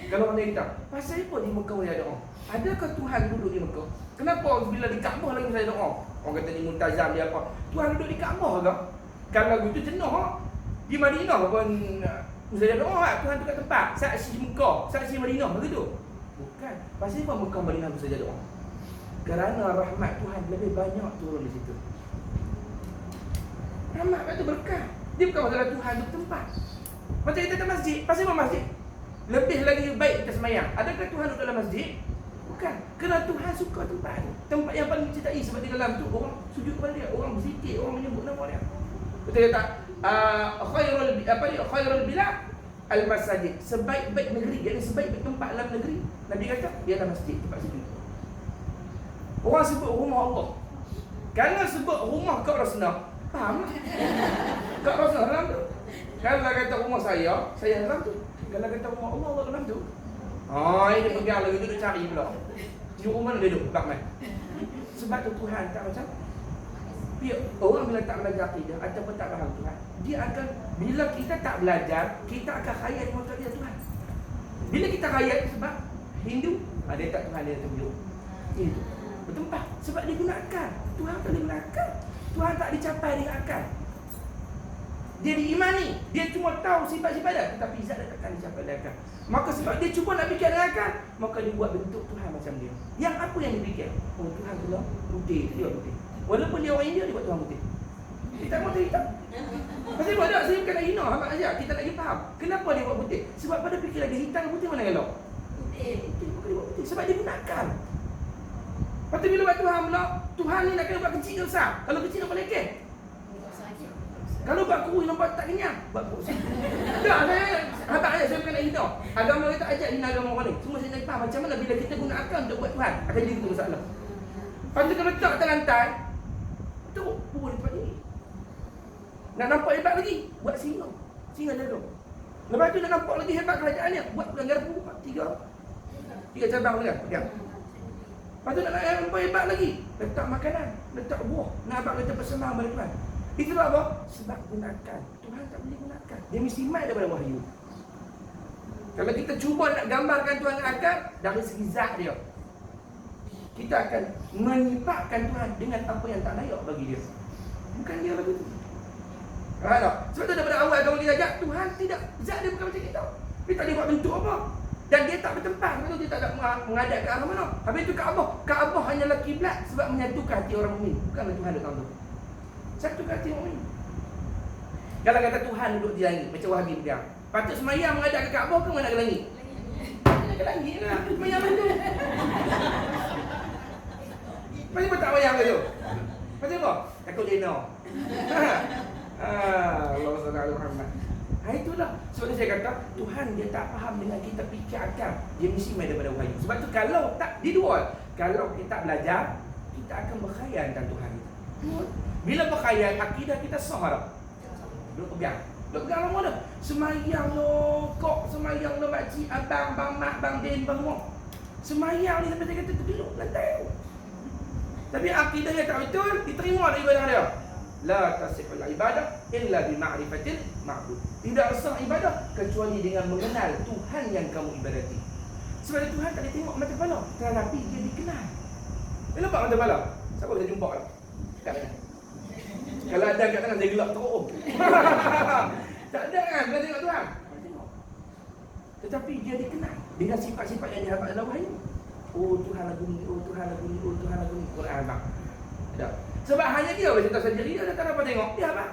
Kalau mana kita, pasal apa di Mekah boleh ada doa? Adakah Tuhan duduk di Mekah? Kenapa bila di Kaabah lagi saya doa? Orang kata ni muntazam dia apa? Tuhan duduk di Kaabah ke? Kalau gitu jenuh di Madinah pun saya doa Tuhan tu kat tempat. Saksi Mekah, saksi Madinah begitu. Bukan. Pasal apa Mekah Madinah saja doa? Kerana rahmat Tuhan lebih banyak turun di situ. Rahmat itu berkah. Dia bukan masalah Tuhan di tempat. Macam kita ke masjid, pasal apa masjid? Lebih lagi baik kita semayang. Adakah Tuhan duduk dalam masjid? Bukan. Kerana Tuhan suka tempat tu. Tempat yang paling dicintai sebab di dalam tu orang sujud kepada dia, orang berzikir, orang menyebut nama dia. Betul tak? Khairul bilad al-masajid. Sebaik-baik negeri, jadi sebaik-baik tempat dalam negeri. Nabi kata dia adalah masjid, tempat sujud. Orang sebut rumah Allah. Kalau sebut rumah Kak Rosna, faham? Kak Rosna dalam tu. Kalau kata rumah saya dalam tu. Kalau kata rumah Allah, Allah dalam tu. Ini pegang lagi duduk cari pula. Di rumah mana duduk? Tak main. Sebab tu Tuhan tak macam. Orang bila tak belajar akidah ataupun tak faham Tuhan, dia akan, bila kita tak belajar, kita akan khayal macam dia Tuhan. Bila kita khayal sebab Hindu, dia tak Tuhan, dia tunjuk. Itu bertempat sebab digunakan. Tuhan tak digunakan. Tuhan tak dicapai dengan akal. Dia diimani, dia cuma tahu sifat-sifat dia, tetapi zat dia takkan dicapai dengan akal. Maka sebab dia cuba nak fikir dengan akal, maka dia buat bentuk Tuhan macam dia. Yang apa yang dia fikir? Oh, Tuhan tu lah putih, dia buat putih. Walaupun dia orang India, dia buat Tuhan putih. Kita mahu tahu hitam. Pasal apa tak? Saya bukan nak hina Ahmad Azhar. Kita nak faham kenapa dia buat putih. Sebab pada fikiran dia hitam dan putih mana elok? Putih. Bukan dia buat putih. Sebab dia gunakan. Lepas tu bila buat Tuhan pula, Tuhan ni nak kena buat kecil ke besar? Kalau kecil nampak lekeh. Kalau buat kurus nampak tak kenyang, buat kurus. Tak, saya bukan nak hina. Agama kita ajak hina agama orang lain. Cuma saya nak faham macam mana bila kita guna akal untuk buat Tuhan, akan jadi itu masalah. Lepas tu kalau letak atas lantai, tu pukul tempat ni. Nak nampak hebat lagi, buat singa. Singa jaga. Lepas tu nak nampak lagi hebat kerajaan dia, buat pegang garpu, tiga cabang pegang. Lepas tu nak nampak hebat lagi, letak makanan, letak buah. Nak abang kata persembahan pada Tuhan. Itu sebab apa? Sebab gunakan. Tuhan tak boleh gunakan. Dia mesti mai daripada wahyu. Kalau kita cuba nak gambarkan Tuhan dengan akal, dari segi zat dia, kita akan menyifatkan Tuhan dengan apa yang tak layak bagi dia. Bukan dia lagu tu. Faham tak? Sebab tu daripada awal kalau kita ajak, Tuhan tidak, zat dia bukan macam kita. Dia tak boleh buat bentuk apa. Dan dia tak bertempat. Sebab tu dia tak ada menghadap ke arah mana. Habis itu Kaabah. Kaabah hanyalah kiblat sebab menyatukan hati orang mukmin. Bukanlah Tuhan datang tu. Satukan hati orang mukmin. Kalau kata Tuhan duduk di langit, macam Wahabi pegang, patut semayang menghadap ke Kaabah ke menghadap ke langit? Menghadap ke langit lah. Semayang tu. Macam apa tak wayang ke tu? Macam apa? Takut lena. Allah SWT Muhammad. Itulah. Sebab tu saya kata, Tuhan dia tak faham dengan kita fikir akal. Dia mesti main daripada wahyu. Sebab tu kalau tak, di dua. Kalau kita belajar, kita akan berkhayal tentang Tuhan kita. Bila berkhayal, akidah kita sah tak? Duduk pegang. Duduk pegang lama dah. Semayang lo, kok semayang lo makcik, abang, bang mak, bang din, bang mak. Semayang ni sampai dia kata tergeluk lantai. Tapi akidahnya tak betul, diterima dari ibadah dia. La tasihul ibadah illa bi ma'rifatil ma'bud. Tidak sah ibadah kecuali dengan mengenal Tuhan yang kamu ibadati. Sebab Tuhan tak ditengok mata kepala, tetapi dia dikenal. Dia nampak mata kepala. Siapa boleh jumpa lah? Kat mana? Kalau ada kat tangan dia gelap teruk. Tak ada kan? Dia tengok Tuhan. Dia tengok. Tetapi dia dikenal dengan sifat-sifat yang diharapkan dalam wahyu. Oh Tuhan lagu ni, oh Tuhan lagu ni, oh Tuhan lagu ni. Quran bang. Ada. Sebab hanya dia boleh cerita sendiri, dia tak dapat tengok. Dia apa?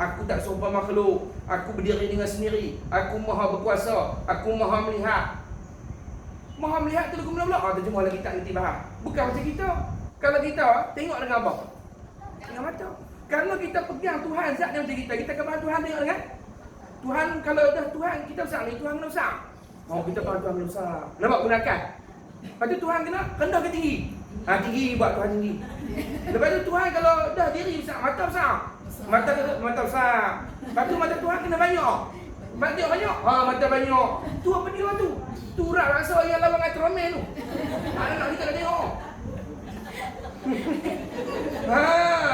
Aku tak serupa makhluk. Aku berdiri dengan sendiri. Aku maha berkuasa. Aku maha melihat. Maha melihat tu lagu mula-mula. Terjemah lagi tak ngerti faham. Bukan macam kita. Kalau kita tengok dengan apa? Dengan mata. Kalau kita pegang Tuhan zat dia macam kita akan faham Tuhan tengok dengan Tuhan. Kalau dah Tuhan kita besar ni, Tuhan kena besar. Kita faham Tuhan kena besar. Nampak gunakan. Lepas tu Tuhan kena rendah ke tinggi? Tinggi buat Tuhan tinggi. Lepas tu Tuhan kalau dah diri besar, mata besar. Mata besar. Lepas tu mata Tuhan kena banyak. Mata banyak. Mata banyak. Tu apa dia tu? Tu rak rasa yang lawan dengan Ultraman tu. Nak kita nak tengok.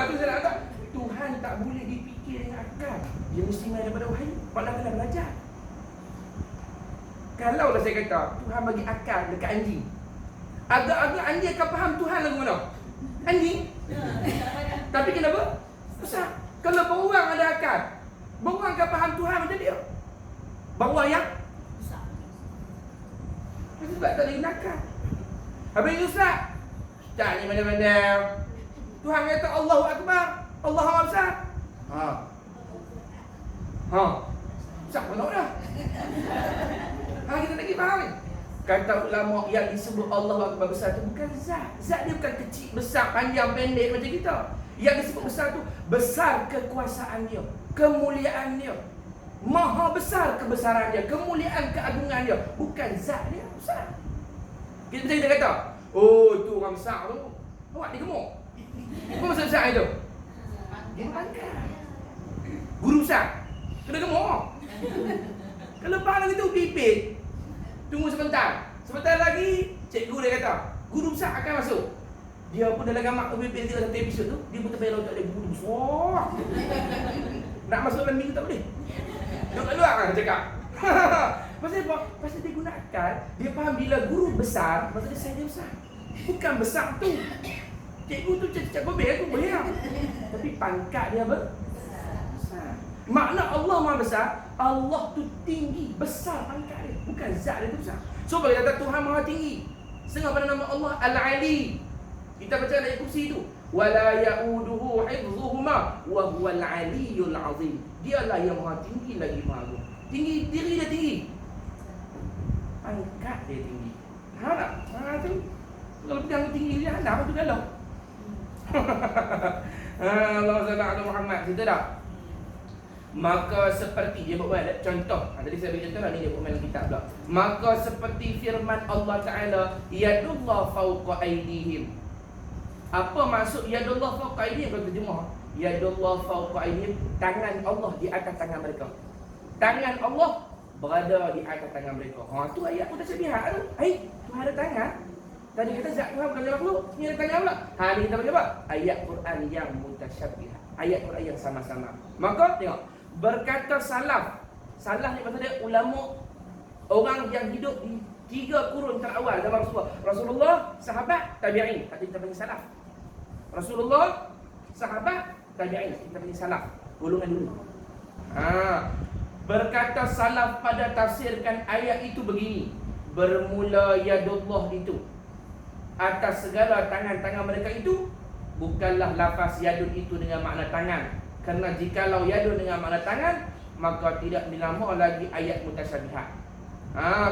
Tu saya nak kata, Tuhan tak boleh dipikir dengan akal. Dia mesti main daripada wahyu. Makna kena belajar. Kalau dah saya kata Tuhan bagi akal dekat anjing, agak-agak anjing akan faham Tuhan lagu mana? Anjing. Tapi kenapa? Besar. Kalau beruang ada akal, beruang akan faham Tuhan macam dia. Beruang yang besar. Sebab tak ada akal. Habis itu Ustaz, tak ni mana-mana Tuhan kata Allahu Akbar, Allah Maha Besar. Besar pun dah. Kita lagi faham ni. Kata ulama yang disebut Allahu Akbar besar tu bukan zat. Zat dia bukan kecil, besar, panjang, pendek macam kita. Yang disebut besar tu besar kekuasaan dia, kemuliaan dia. Maha besar kebesaran dia, kemuliaan keagungan dia. Bukan zat dia besar. Kita kata, oh tu orang besar tu, awak dia gemuk. Apa maksud besar itu? Dia pangkat. Guru besar kena gemuk. Kalau faham itu pipit, tunggu sebentar. Sebentar lagi cikgu dia kata, guru besar akan masuk. Dia pun dalam gamak tu pipit dia satu episod tu, dia pun terbayar tak ada guru besar. Nak masuk dalam minggu tak boleh. Duduk kat luar kan cakap. Pasal apa? Pasal dia guna akal. Dia faham bila guru besar, maksudnya saya dia besar. Bukan besar tu. Cikgu tu cakap bebel aku boleh lah. Tapi pangkat dia apa? Besar. Makna Allah Maha Besar, Allah tu tinggi, besar pangkat dia. Bukan zat dia tu besar. So bila kata Tuhan Maha Tinggi, setengah pada nama Allah Al-Ali. Kita baca ayat kursi tu. Wala ya'uduhu hifdhuhuma wa huwal aliyyul azim. Dialah yang Maha Tinggi lagi Maha Agung. Tinggi, diri dia tinggi. Pangkat dia tinggi. Faham tak? Tu. Kalau pegang tinggi dia, apa tu galau? Allah SWT ala Muhammad. Cerita tak? Maka seperti dia buat contoh. Tadi saya bagi contoh lah, ni dia buat dalam kitab pula. Maka seperti firman Allah Ta'ala, yadullah fawqa aydihim. Apa maksud yadullah fawqa aydihim? Kalau terjemah, yadullah fawqa aydihim, tangan Allah di atas tangan mereka. Tangan Allah berada di atas tangan mereka. Tu ayat pun tersyabihat tu. Tuhan ada tangan. Tadi kata zat Tuhan bukan makhluk, ni ada tangan pula. Ni kita bagi apa? Ayat Quran yang mutasyabihat. Ayat Quran yang sama-sama. Maka tengok, berkata salaf. Salaf ni maksudnya ulama, orang yang hidup di 3 kurun terawal zaman Rasulullah, sahabat, tabi'in. Tadi kita panggil salaf. Rasulullah, sahabat, tabi'in. Kita panggil salaf. Golongan dulu. Berkata salaf pada tafsirkan ayat itu begini. Bermula yadullah itu atas segala tangan-tangan mereka itu, bukanlah lafaz yadun itu dengan makna tangan. Kerana jikalau yadun dengan makna tangan, maka tidak dinama lagi ayat mutasyabihat.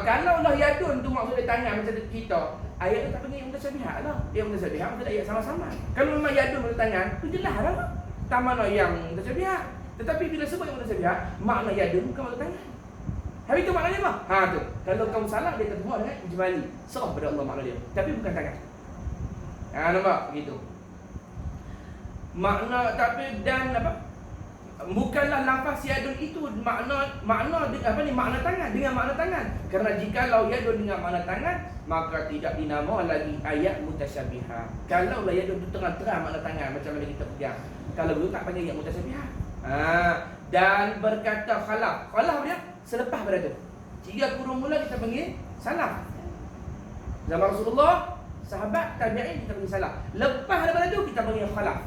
Kalaulah yadun tu maksudnya tangan macam kita, ayat tu tak panggil mutasyabihat lah. Dia mutasyabihat maksudnya ayat sama-sama. Kalau memang yadun maksudnya tangan, tu jelas lah. Tak mana yang mutasyabihat. Tetapi bila sebut yang mutasyabihat, makna yadun bukan maksudnya tangan. Habis tu maknanya apa? Tu. Kalau kamu salah, dia terjemah dengan ijmali. Serah pada Allah makna dia. Tapi bukan tangan. Nampak? Begitu. Makna tapi dan apa? Bukanlah lafaz yadun itu makna makna tangan dengan makna tangan. Kerana jikalau yadun dengan makna tangan, maka tidak dinama lagi ayat mutasyabihat. Kalau yadun itu terang-terang makna tangan macam mana kita pegang. Kalau begitu tak panggil ayat mutasyabihat. dan berkata khalaf. Khalaf dia selepas pada tu. 3 kurun mula kita panggil salaf. Zaman Rasulullah, sahabat, tabi'in kita panggil salaf. Lepas daripada tu kita panggil khalaf.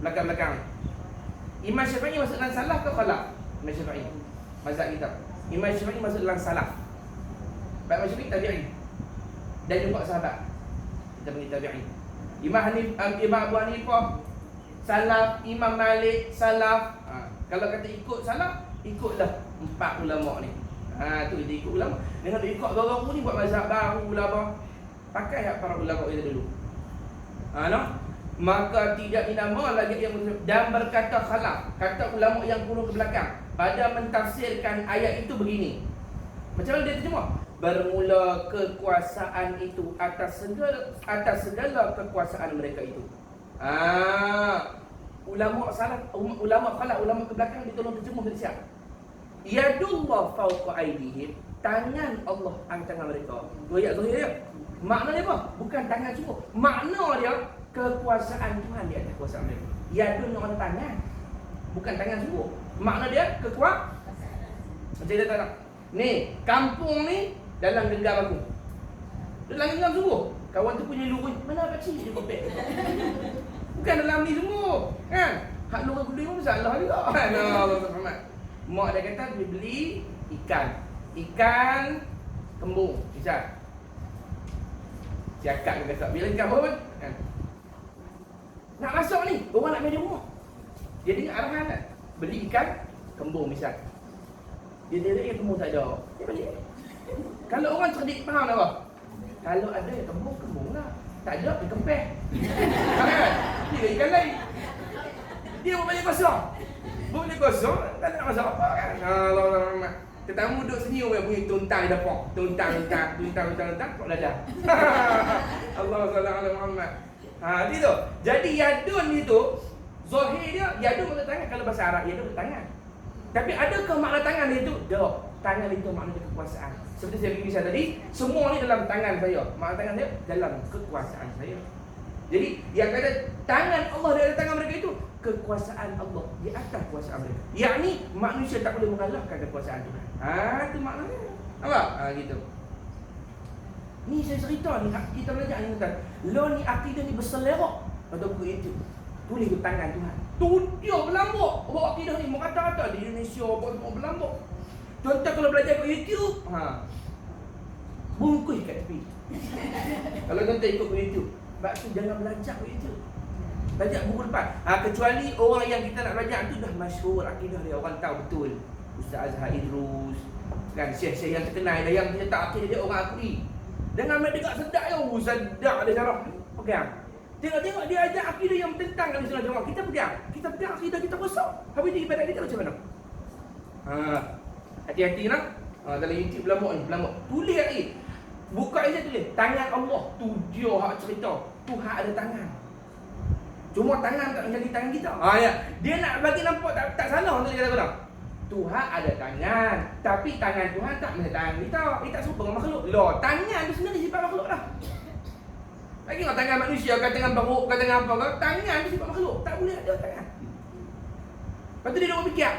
Belakang-belakang. Imam Syafi'i masuk dalam salaf ke khalaf? Imam Syafi'i. Mazhab kita. Imam Syafi'i masuk dalam salaf. Baik Imam Syafi'i tabi'in. Dan juga sahabat. Kita panggil tabi'in. Imam Abu Hanifah salaf, Imam Malik salaf. Kalau kata ikut salaf, ikutlah 4 ulama ni. Tu dia ikut ulama. Dengan dia ikut baru ni buat mazhab baru ulama. Pakai hak para ulama itu dulu. No? Maka tidak dinama lagi yang dan berkata khalaf. Kata ulama yang kurung ke belakang pada mentafsirkan ayat itu begini. Macam mana dia terjemah? Bermula kekuasaan itu atas segala kekuasaan mereka itu. Ulama salaf, ulama khalaf, ulama ke belakang ditolong terjemah dari siapa? Yadullah fawqa aydihim, tangan Allah atas tangan mereka. Ayat zahir dia. Makna dia apa? Bukan tangan semua. Makna dia kekuasaan Tuhan di atas kuasa mereka. Yadun yang ada tangan, bukan tangan semua. Makna dia kekuasaan. Macam dia tak nak. Ni, kampung ni dalam genggam aku. Dalam genggam sungguh. Kawan tu punya lurus, mana pakcik dia kopek. Bukan dalam ni semua. Kan? Hak lurus kuda pun salah juga. Allah Muhammad. Mak dia kata dia beli ikan. Ikan kembung. Bisa. Cakap dia kata, bila ikan pun kan? Nak masuk ni, orang nak main di rumah. Dia dengar arahan kan? Beli ikan kembung misal. Dia lihat kembung tak ada. Dia balik. Kalau orang cerdik faham apa? Kalau ada kembung lah. Tak ada, dia kempeh. Kan? Dia ikan lain. Dia buat balik kosong. Buat balik kosong, tak nak masak apa kan? Allah. Tetamu duduk senyum yang bunyi tuntang di depan. Tuntang. Kok dadah. Allah SWT Muhammad. Dia tu. Jadi yadun itu, zahir dia, yadun maksud tangan. Kalau bahasa Arab, yadun maksud tangan. Tapi adakah makna tangan itu? Tak. Tangan itu maknanya kekuasaan. Seperti saya bagi tadi, semua ni dalam tangan saya. Makna tangan dia dalam kekuasaan saya. Jadi yang kata tangan Allah di atas tangan mereka itu kekuasaan Allah di atas kuasa mereka. Yakni manusia tak boleh mengalahkan kekuasaan Tuhan. Itu maknanya. Nampak? Gitu. Ni saya cerita ni, kita belajar ni tuan. Lo ni akidah ni berselera pada buku itu. Tulis di tangan Tuhan. Tu dia berlambak. Bawa akidah ni mengata-kata di Indonesia bawa berlambak. Contoh kalau belajar kat YouTube, bungkus kat tepi. Kalau tuan-tuan ikut kat YouTube, sebab jangan belajar kat YouTube. Belajar buku depan. Kecuali orang yang kita nak belajar tu dah masyhur akidah dia, orang tahu betul. Ustaz Azhar Idrus, kan syekh-syekh yang terkenal dah, yang kita tak akidah dia orang akui. Dengan mereka sedap ya, sedap dia cara pegang. Tengok dia ajar akidah yang tentang dengan Islam jemaah. Kita pegang akidah kita rosak. Habis di ibadat kita macam mana? Hati-hati nak. Dalam YouTube belambak. Tulis lagi. Buka aja tulis. Tangan Allah. Tu dia hak cerita. Tuhan ada tangan. Cuma tangan tak menjadi tangan kita. Ya. Dia nak bagi nampak tak salah untuk dia kata. Tuhan ada tangan. Tapi tangan Tuhan tak menjadi tangan kita. Dia tak serupa dengan makhluk. Loh, tangan tu sendiri sifat makhluk dah. Lagi nak tangan manusia, kata tangan beruk, kata tangan apa, tangan tu sifat makhluk. Tak boleh ada tangan. Lepas tu dia nak fikir,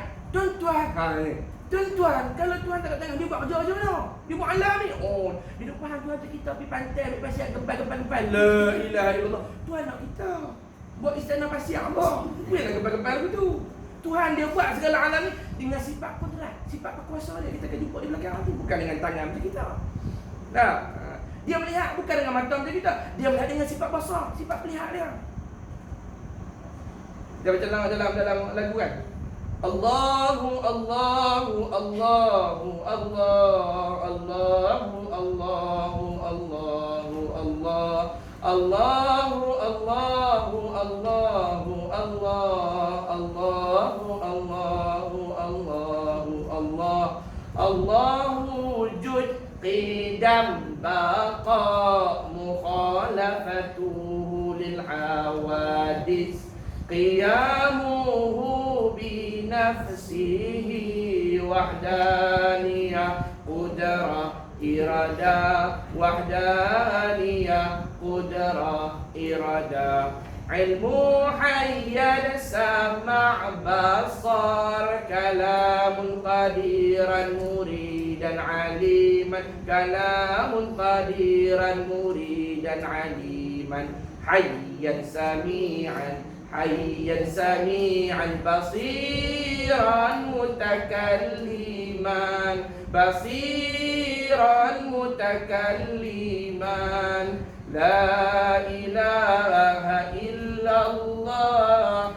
Tuan-tuan, kalau Tuhan tak ada tangan, dia buat kerja macam mana? Dia buat alam ni. Dia duduk faham Tuhan tu kita pergi pantai, ambil pasir, gempal. La ilaha illallah. Tuhan nak kita buat istana pasir apa? Bolehlah gempal-gempal begitu. Tuhan dia buat segala alam ni dengan sifat kudrat, sifat berkuasa dia. Kita akan jumpa di belakang nanti, bukan dengan tangan macam kita. Nah, dia melihat bukan dengan mata macam kita. Dia melihat dengan sifat basar, sifat melihat dia. Dia baca dalam lagu kan. Allahu Allahu Allahu Allah Allahu Allahu Allahu Allah Allahu Allahu Allahu Allah Allahu Allahu Allahu Allah Allahu wujud qidam baqa mukhalafatuhu lil hawadis qiyamuhu bi nafsihi wahdaniyah qudrah irada wahdaniyah qudrah irada ilmu hayyan sama' basar kalamun qadiran muridan aliman kalamun qadiran muridan aliman hayyan sami'an basiran mutakalliman la ilaha illallah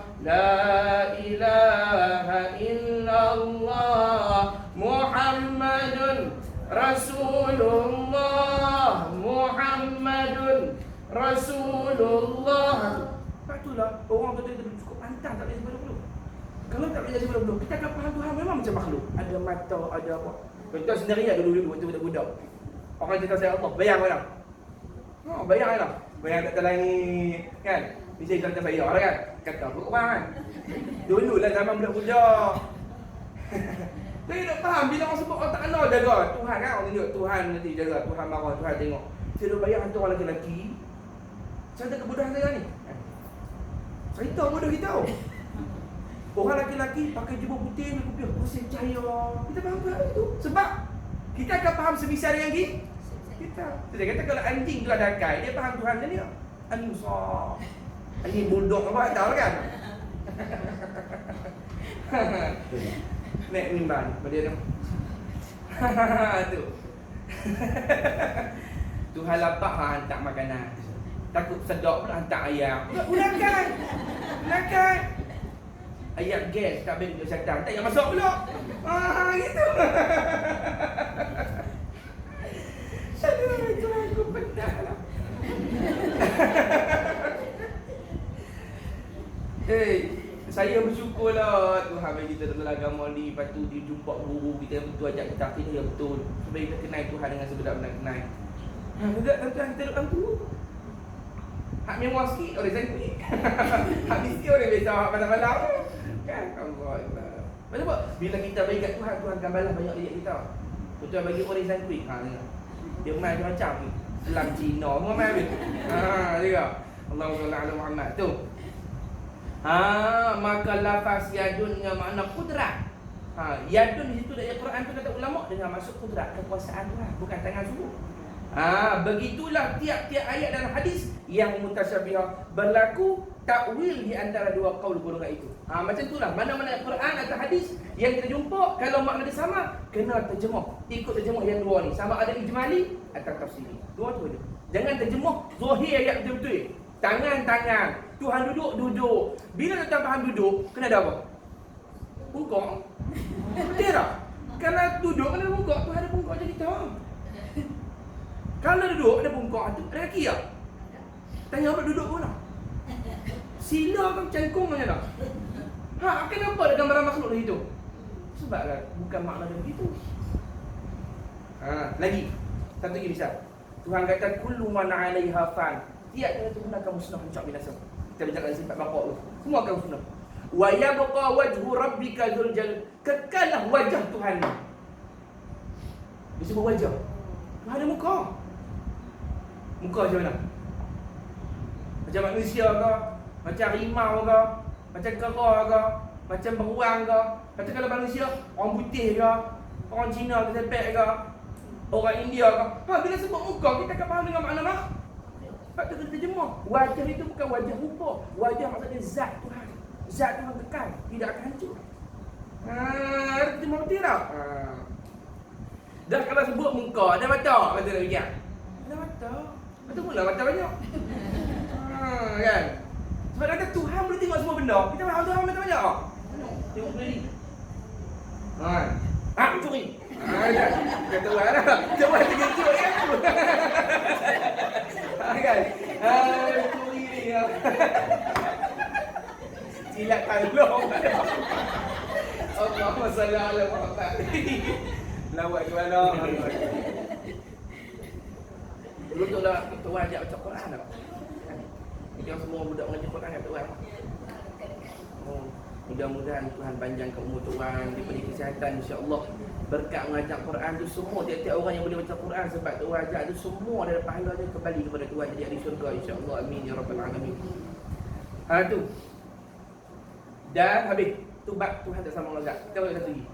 Muhammadun Rasulullah Sebab itulah orang kata kita cukup pantang tak boleh sebab dulu. Kalau tak boleh sebab dulu, kita akan faham Tuhan memang macam makhluk. Ada mata, ada apa. Contoh sendiri lah dulu waktu budak-budak. Orang cerita saya Allah, bayang orang. Bayang lah. Bayang kat dalam ni kan. Bisa cerita saya lah kan. Kata apa orang kan. Dulu lah zaman budak-budak. Saya nak faham bila orang sebut orang tak kenal jaga. Tuhan kan orang tunjuk Tuhan nanti jaga. Tuhan marah, Tuhan tengok. Saya dah bayang hantu orang lelaki. Cerita kebodohan saya ni. Cerita bodoh kita tahu. Orang lelaki pakai jubah putih, kopiah, pusing cahaya. Kita faham tak itu? Sebab kita akan faham sebisa dengan kita. Saya kata kalau anjing tu ada akal, dia faham Tuhan dia ni. Anjing besar. Anjing bulldog apa tak tahu kan? Naik mimbar pada dia. Tu. Tuhan lapar hantar makanan. Takut sedap pula hantar ayam. Gunakan. Ayam gas tak boleh duduk syaitan. Tak payah masuk pula. Gitu. Aduh, Tuhan aku penat lah. Saya bersyukurlah Tuhan bagi kita dalam agama ni. Lepas tu dia jumpa guru kita yang betul ajak kita akidah yang betul. Supaya kita kenal Tuhan dengan sebenar-benar kenal. Juga tuan-tuan kita duduk tu. Hak mewah sikit orang sangkut. Hak miskin orang biasa hak malam-malam. Kan? Allah. Sebab bila kita bagi kat Tuhan, Tuhan akan balas banyak dekat kita. Tuan bagi orang sangkut. Tengok. Dia main macam ni. Selam Cina semua main habis. Tengok. Allahumma salli ala Muhammad. Tu. Maka lafaz yadun dengan makna kudrat. Yadun di situ dalam Quran tu kata ulama dengan maksud kudrat, kekuasaan Tuhan, bukan tangan suruh. Begitulah tiap-tiap ayat dalam hadis yang mutasyabihah berlaku takwil di antara dua qaul golongan itu. Macam itulah mana-mana Quran atau hadis yang kita jumpa kalau makna dia sama, kena terjemah. Ikut terjemah yang dua ni, sama ada ijmali atau tafsiri. Dua tu je. Jangan terjemah zahir ayat betul-betul. Tangan-tangan, Tuhan duduk. Bila tuan faham duduk, kena ada apa? Bungkuk. Betul tak? Kalau duduk kena ada bungkuk, Tuhan ada bungkuk je kita. Kalau duduk ada bungkuk tu, ada kaki tak? Tanya apa duduk pun lah. Sila kan cangkung macam tak? Kenapa ada gambaran makhluk di situ? Sebab lah, bukan makna dia begitu. Lagi, satu lagi misal. Tuhan kata, kullu man 'alaiha fan. Tiada Tuhan akan musnah, hancur binasa. Kita bincang dari sifat bapak tu. Semua akan musnah. Wa yabqa wajhu rabbika dzul jalal. Kekallah wajah Tuhan ni. Disebut wajah. Tuhan ada muka. Muka macam mana? Macam manusia ke? Macam harimau ke? Macam kera ke? Macam beruang ke? Kata kalau manusia, orang putih ke? Orang Cina ke sepek ke? Orang India ke? Bila sebut muka, kita akan faham dengan makna mak. Sebab tu kita terjemah. Wajah itu bukan wajah rupa. Wajah maksudnya zat Tuhan. Zat Tuhan kekal, tidak akan hancur. Terjemah betul tak? Dan kalau sebut muka, ada mata, kata nak fikir. Ada mata. Betul pula mata banyak. Kan? Sebab kata Tuhan boleh tengok semua benda. Kita faham Tuhan mata banyak tak? Tengok beli. Curi. Kata Tuhan lah. Tuhan terkejut kan? Kan? Curi ni. Silat tolong. Allahumma salli ala Muhammad. Lawak ke mana? Dulu tu lah Tuhan ajak baca Quran tak? Kita semua budak mengajar Quran kat Tuhan. Mudah-mudahan Tuhan panjangkan umur Tuhan, diberi kesihatan insya-Allah. Berkat mengajar Quran tu semua tiap-tiap orang yang boleh baca Quran sebab Tuhan ajak tu semua dari pahala dia kembali kepada Tuhan jadi ahli syurga insya-Allah. Amin ya rabbal alamin. Tu. Dan habis. Tu bab Tuhan tak sama dengan zat. Kita boleh satu lagi.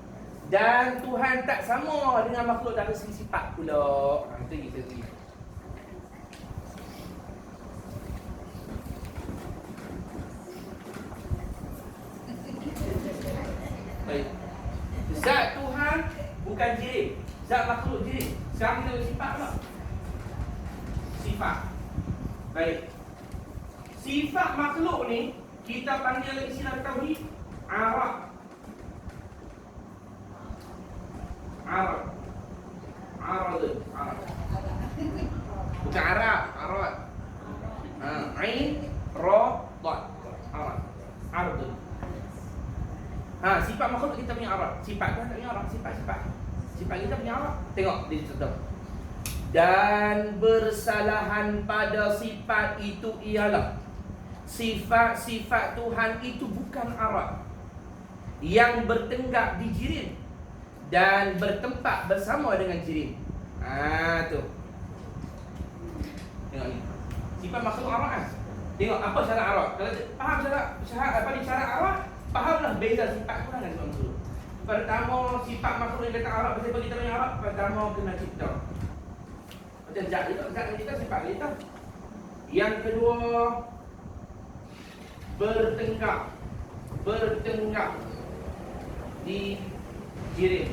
Dan Tuhan tak sama dengan makhluk dari segi sifat pula. Itu lagi satu lagi. Baik. Zat Tuhan bukan jirim. Zat makhluk jirim. Sekarang kita ada sifat pula. Sifat. Baik. Sifat makhluk ni kita panggil istilah tauhid arad. Arad. Arad. Arad. Bukan arad, arad. Ain, ra, dad. Arad. Arad. Sifat makhluk kita punya arad. Sifat Tuhan tak punya arad. Sifat. Sifat kita punya arad. Tengok dia contoh. Dan bersalahan pada sifat itu ialah sifat-sifat Tuhan itu bukan arad yang bertenggak di jirim dan bertempat bersama dengan jirim. Tu. Tengok ni. Sifat makhluk arad kan? Tengok apa syarat arad. Kalau faham syarat arad, fahamlah beza sifat Tuhan dengan sifat makhluk. Pertama, sifat makhluk yang kata arad, pasal kita punya arad, pertama kena cipta. Macam zat kita sifat kita. Yang kedua, bertenggak di jirim.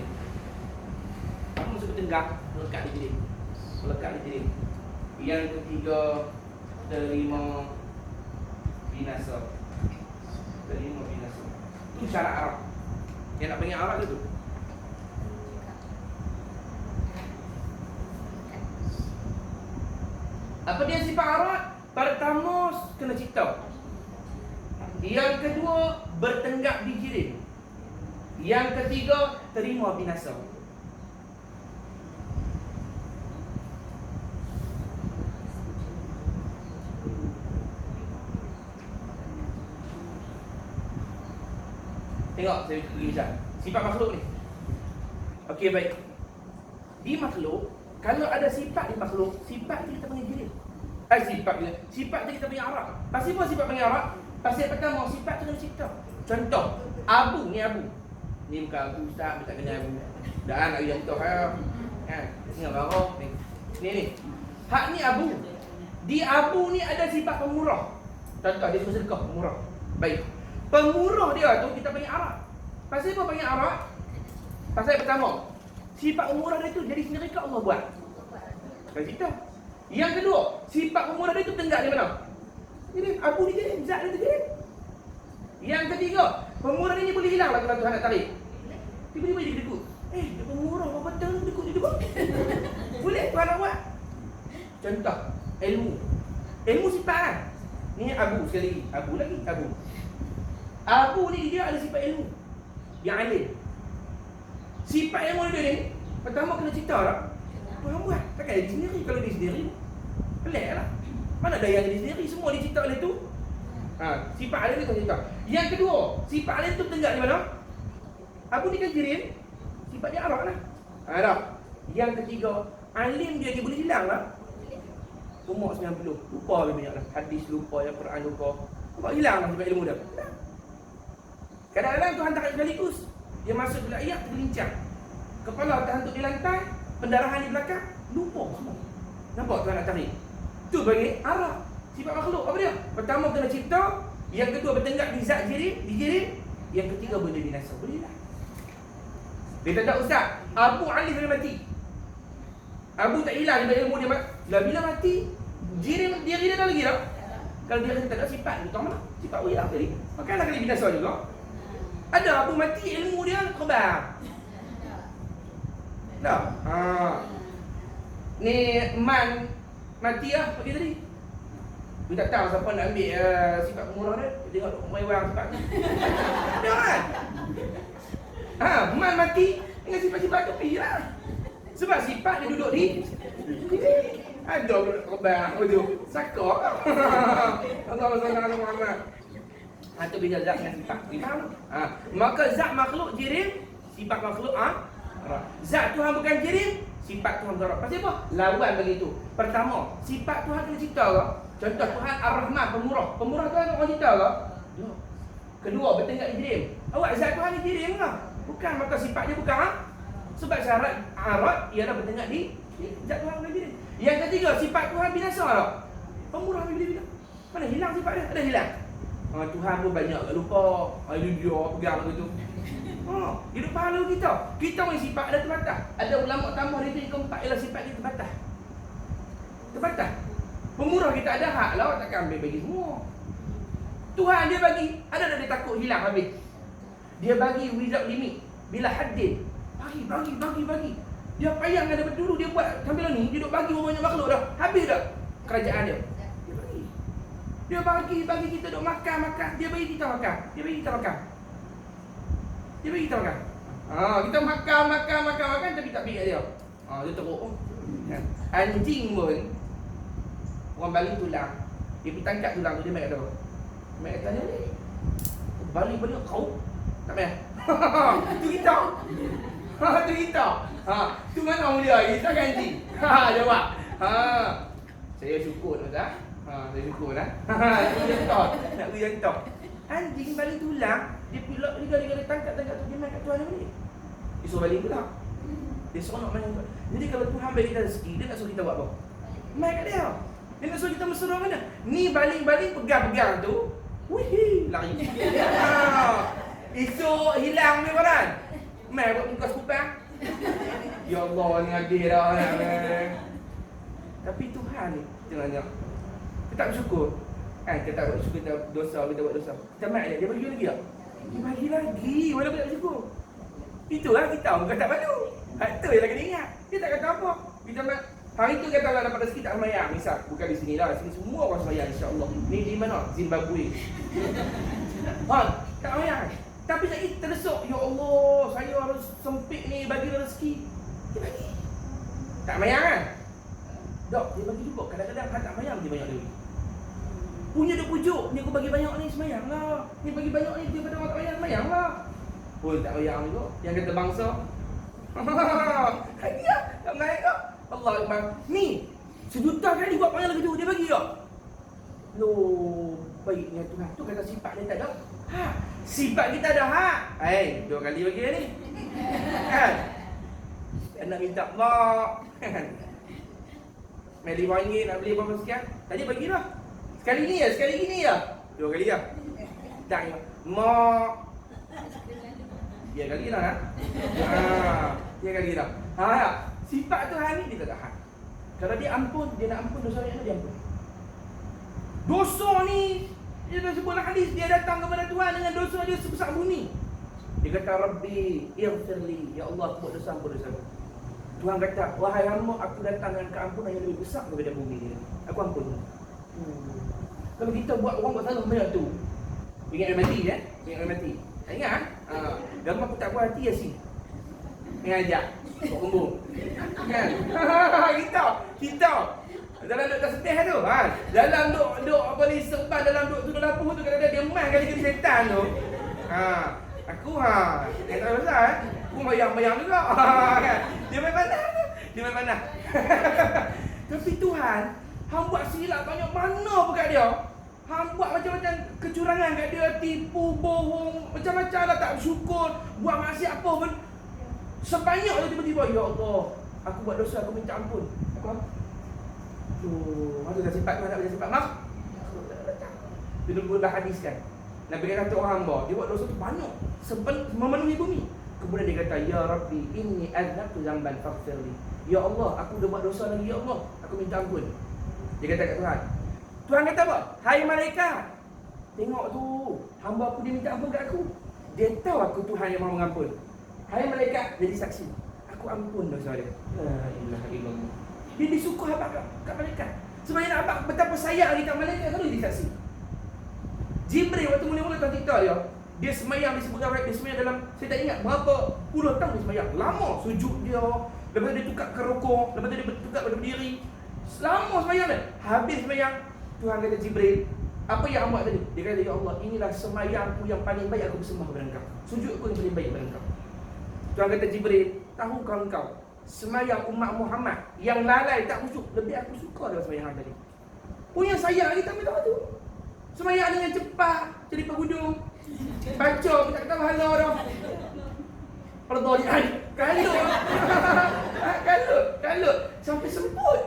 Apa maksud bertenggak? Melekat di jirim. Yang ketiga, terima binasa. Itu syarat arad. Yang nak panggil arad itu. Apa dia sifat arad? Pertama, kena cipta. Yang kedua, bertenggak di jirim. Yang ketiga, terima binasa. Tengok, saya pergi macam sifat makhluk ni. Okey, baik. Di makhluk, kalau ada sifat di makhluk, sifat tu kita panggil jirim. Sifat tu kita panggil arad. Pasal apa sifat panggil arad? Pasal pertama, sifat tu kena cipta. Contoh, abu. Ni bukan abu ustaz, tak kena abu. Dah nak contoh kan. Tengok barang ni. Ni. Hak ni abu. Di abu ni ada sifat pemurah. Contoh dia suka sedekah, pemurah. Baik. Pemurah dia tu kita panggil arad. Pasal apa panggil arad? Pasal pertama, sifat pemurah dia tu jadi sendiri ke Allah buat? Kena cipta. Yang kedua, sifat pemurah dia tu tenggak di mana? Jadi abu ni jadi zat dia jadi. Yang ketiga, pemurah ni boleh hilang lah kalau Tuhan nak tarik. Tiba-tiba dia dekut. Dia pemurah apa betul dekut dia buat. Boleh Tuhan nak buat. Contoh, ilmu sifat kan. Ni abu sekali lagi. Abu ni dia ada sifat ilmu. Yang alim. Sifat ilmu dia ni pertama kena cipta tak? Tuhan buat. Takkan dia sendiri. Kalau dia sendiri, pelik lah. Mana ada yang dia sendiri, semua dicipta oleh tu. Sifat alim tu cipta. Yang kedua, sifat alim tu tenggak di mana? Abu ni kan jirim, sifat dia arad lah. Tak. Yang ketiga, alim dia boleh hilang lah. Umur 90, lupa lebih banyak lah. Hadis lupa, yang Quran lupa. Nampak hilang lah sifat ilmu dia. Kadang-kadang Tuhan tarik sekaligus. Dia masuk bila ayat tergelincang. Kepala terhantuk di lantai, pendarahan di belakang, lupa semua. Nampak Tuhan nak tarik. Tu bagi arad. Sifat makhluk apa dia? Pertama kena cipta, yang kedua bertenggak di zat jirim, yang ketiga boleh binasa. Boleh lah. Dia tak ustaz, Abu Alif dia mati. Abu tak hilang daripada ilmu dia. Bila mati, jirim diri dia dah lagi tak? Kalau dia kata tak ada sifat, dia tahu mana? Sifat hilang tadi. Makanya kena binasa juga. Ada Abu mati, ilmu dia khabar. Tak? Ni Man mati lah pagi tadi. Dia tak tahu siapa nak ambil sifat pemurah dia. Dia tengok mewah sifat tu. Ada kan? Man mati dengan sifat-sifat tu pergi lah. Sebab sifat dia duduk di ada khabar tu. Sakar. Allah Muhammad. Itu beza zat dengan sifat. Faham? Maka zat makhluk jirim, sifat makhluk zat Tuhan bukan jirim, sifat Tuhan berarad. Pasal apa? Lawan begitu. Pertama, sifat Tuhan kena cipta ke? Contoh Tuhan Ar-Rahman, pemurah. Pemurah Tuhan orang kita ke? Tak. Kedua, bertengah didirim. Awak zat Tuhan didirim ke? Bukan, maka sifat dia bukan. Sebab syarat arat ialah bertengah di zat Tuhan didirim. Yang ketiga, sifat Tuhan binasa tak? Pemurah bila-bila. Mana hilang sifat dia? Ada hilang. Tuhan pun banyak tak lupa. Dia pegang gitu. Hidup pahala kita. Kita punya sifat ada terbatas. Ada ulama tambah dia keempat ialah sifat dia terbatas. Terbatas. Pemurah kita ada hak lah, awak takkan ambil bagi semua. Tuhan dia bagi, ada dia takut hilang habis. Dia bagi without limit. Bila haddin, bagi. Dia payah dengan dia dulu dia buat sambil ni, dia duk bagi banyak makhluk dah. Habis dah kerajaan dia. Dia bagi kita duk makan. Dia bagi kita makan. Dia bagi kita makan. Kita makan tapi tak bagi dia. Dia teruk. Anjing pun orang baling tulang. Dia pergi tangkap tulang tu, dia main kata apa? Main kata ni baling kau tak payah. Tu kita. Tu kita. Tu mana mulia kita kan anjing. Jawab. Saya syukur Ustaz. Saya syukur lah. Nak pergi jantok. Anjing baling tulang, dia pilak dia tangkap tu dia main kat Tuhan dia balik. Dia suruh baling pula. Dia seronok main. Jadi kalau Tuhan bagi kita rezeki, dia nak suruh kita buat apa? Main kat dia. Dia nak suruh kita mesra mana? Ni baling-baling pegang-pegang tu. Wih, lari. Esok hilang ni orang. Main buat muka sekupang. Ya Allah, ni adil dah. Tapi Tuhan ni, tengok. Kita tak bersyukur. Kita tak bersyukur, kita buat dosa. Kita main dia bagi lagi tak? Dia bagi lagi, walaupun tak bersyukur. Itulah kita, bukan tak malu. Itu yang kena ingat. Dia tak kata apa. Kita hari tu kata Allah dapat rezeki tak sembahyang. Misal, bukan di sini lah. Sini semua orang sembahyang insya-Allah. Ni di mana? Zimbabwe. Tak sembahyang. Tapi saya terdesak, ya Allah, saya harus sempit ni bagi rezeki. Dia bagi. Tak sembahyang kan? Dok, dia bagi juga. Kadang-kadang tak sembahyang dia banyak duit. Punya dia pujuk, ni aku bagi banyak ni sembahyang lah. Ni bagi banyak ni daripada orang tak sembahyang lah. Pun tak sembahyang juga. Yang kata bangsa. Dia tak naik tak? Allah Akbar. Ni, 1 juta kali buat panggil kerja, dia bagi tak? Loh, baiknya Tuhan. Tu kata sifat dia tak ada. Sifat kita ada hak. 2 kali bagi ni. Kan? Nak minta mak. Main RM5 nak beli berapa sekian. Tadi bagi dah. Sekali gini ya. 2 kali ya. Tak mak. Dia kali dah. Dia kali dah. Sifat Tuhan ni dia tak ada hak. Kalau dia ampun, dia nak ampun dosa yang dia ampun. Dosa ni dia dah sebut hadis, dia datang kepada Tuhan dengan dosa dia sebesar bumi. Dia kata Rabbi ighfirli, ya Allah aku buat dosa ampun dosa. Tuhan kata, wahai hamba, aku datang dengan keampunan yang lebih besar daripada bumi ni. Aku ampun. Kalau kita buat orang buat salah macam tu, ingat dia mati ya? Ingat dia mati. Ingat gambar aku tak buat hati Yasin. Ingat ajak buat kumbung. Kan? Kita dalam duk tak setih tu. Dalam duk apa ni sebab dalam duk tu dapur tu kadang-kadang dia main kali jadi setan tu. Aku tak tahu pasal aku bayang-bayang juga. Kan? Dia main mana? Tapi Tuhan, hang buat silap banyak mana pun kat dia. Hang buat macam-macam kecurangan kat dia, tipu, bohong, macam-macam lah, tak bersyukur, buat maksiat apa pun. Sebanyak tu tiba-tiba, ya Allah, aku buat dosa, aku minta ampun. Aku ada sifat Tuhan, nak baca sifat maaf. Dia pun dah hadiskan. Nabi kata orang hamba, dia buat dosa tu banyak, memenuhi bumi. Kemudian dia kata, ya Rabbi, inni aznabtu zamban faghfirli. Ya Allah, aku dah buat dosa lagi, ya Allah, aku minta ampun. Dia kata kat Tuhan. Tuhan kata apa? Hai malaikat, tengok tu, hamba aku dia minta ampun kat aku. Dia tahu aku Tuhan yang maha mengampun. Hai malaikat, jadi saksi. Aku ampun dosa dia. La ilaha illallah. Dia disukuh abang kat malaikat. Sebenarnya abang betapa sayang kita malaikat selalu jadi saksi. Jibril waktu mula-mula tuan TikTok dia semayang di seberang dia semayang dalam, saya tak ingat berapa puluh tahun dia semayang. Lama sujud dia, lepas tu dia tukar ke rukuk, lepas tu dia tukar pada berdiri. Selama semayang dia. Habis semayang, Tuhan kata Jibril, apa yang awak tadi? Dia kata, ya Allah, inilah semayangku yang paling baik aku bersembah kepada engkau. Sujudku yang paling baik kepada engkau. Tuhan kata Jibril, tahukah engkau semayang umat Muhammad yang lalai tak khusyuk lebih aku suka daripada semayang tadi. Punya sayang kita minta tu. Semayang dengan cepat, jadi penghujung. Baca minta kata pahala dah. Fardu ni kalut. Sampai semput.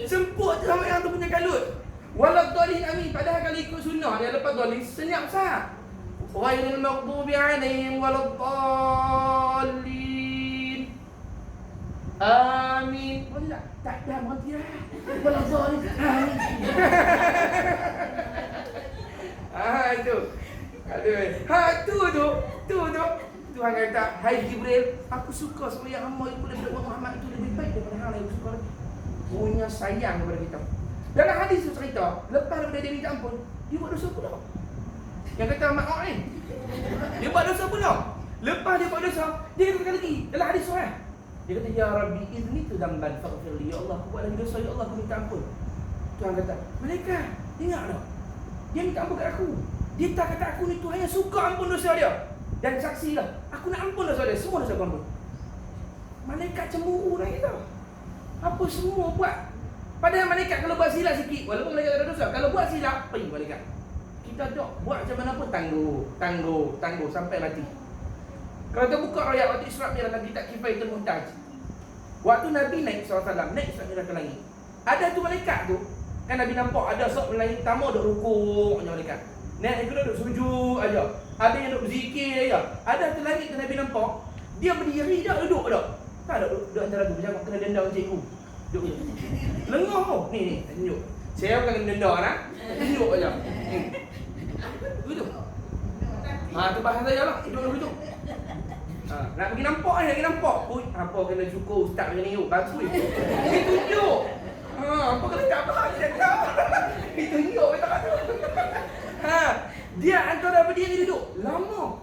Semput tu sama yang tu punya kalut. Walau dolin amin, padahal kalau ikut sunnah dia lepas dolin senyap sah. Ghairil maghdubi alaihim waladdallin. Amin. Wallah, tak ada mati dah. Waladdallin. Amin. Itu. Aduh. Tu. Tuhan kata, hai Jibril, aku suka sembahyang hamba itu daripada Muhammad itu lebih baik daripada hal yang aku suka lagi. Punya sayang kepada kita. Dalam hadis tu cerita, lepas daripada dia minta ampun, dia buat dosa pula. Yang kata Ma'ok ni, dia buat dosa pula. Lepas dia buat dosa, dia kata lagi dalam hadis tu dia kata, ya Rabbi, izni tu damban faghfir li, ya Allah, aku buat lagi dosa, ya Allah, aku minta ampun. Tuhan kata, malaikat, ingat tak? Dia minta ampun kat aku. Dia tak kata aku ni Tuhan yang suka ampun dosa dia. Dan saksilah, aku nak ampun dosa dia, semua dosa aku ampun. Malaikat cemburu nak kita. Apa semua buat. Padahal malaikat kalau buat silap sikit, walaupun malaikat ada dosa, kalau buat silap, pergi malaikat. Kita dok buat macam mana pun tangguh sampai mati. Kalau kita buka ayat waktu Isra' Mi'raj dalam kitab Kifayatul Muhtaj. Waktu Nabi naik SAW, naik Isra' Mi'raj ke langit. Ada tu malaikat tu, kan Nabi nampak ada sok langit pertama duk rukuk macam malaikat. Naik kedua duk sujud aja. Ada yang duk berzikir aja. Ada tu langit tu Nabi nampak, dia berdiri dah duduk dah. Tak ada duduk antara tu macam kena denda dengan cikgu. Duduk je. Lengah tau. Ni tunjuk. Saya bukan kena denda nak. Tunjuk aja. Begitu. Tu bahasa saya lah. Duduk begitu. Nak pergi nampak ni, lagi nampak. Ui, apa kena syukur ustaz macam ni. Bagus. Dia tunjuk. Apa kena tak faham dia tak. Dia tunjuk kata kata. Dia antara berdiri duduk lama.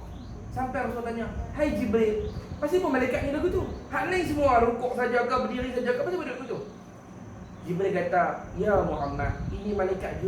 Sampai Rasul tanya, hai Jibril, pasti apa malaikat ni lagu tu? Hak lain semua rukuk saja ke, berdiri saja ke, pasti duduk tu. Jibril kata, ya Muhammad, ini malaikat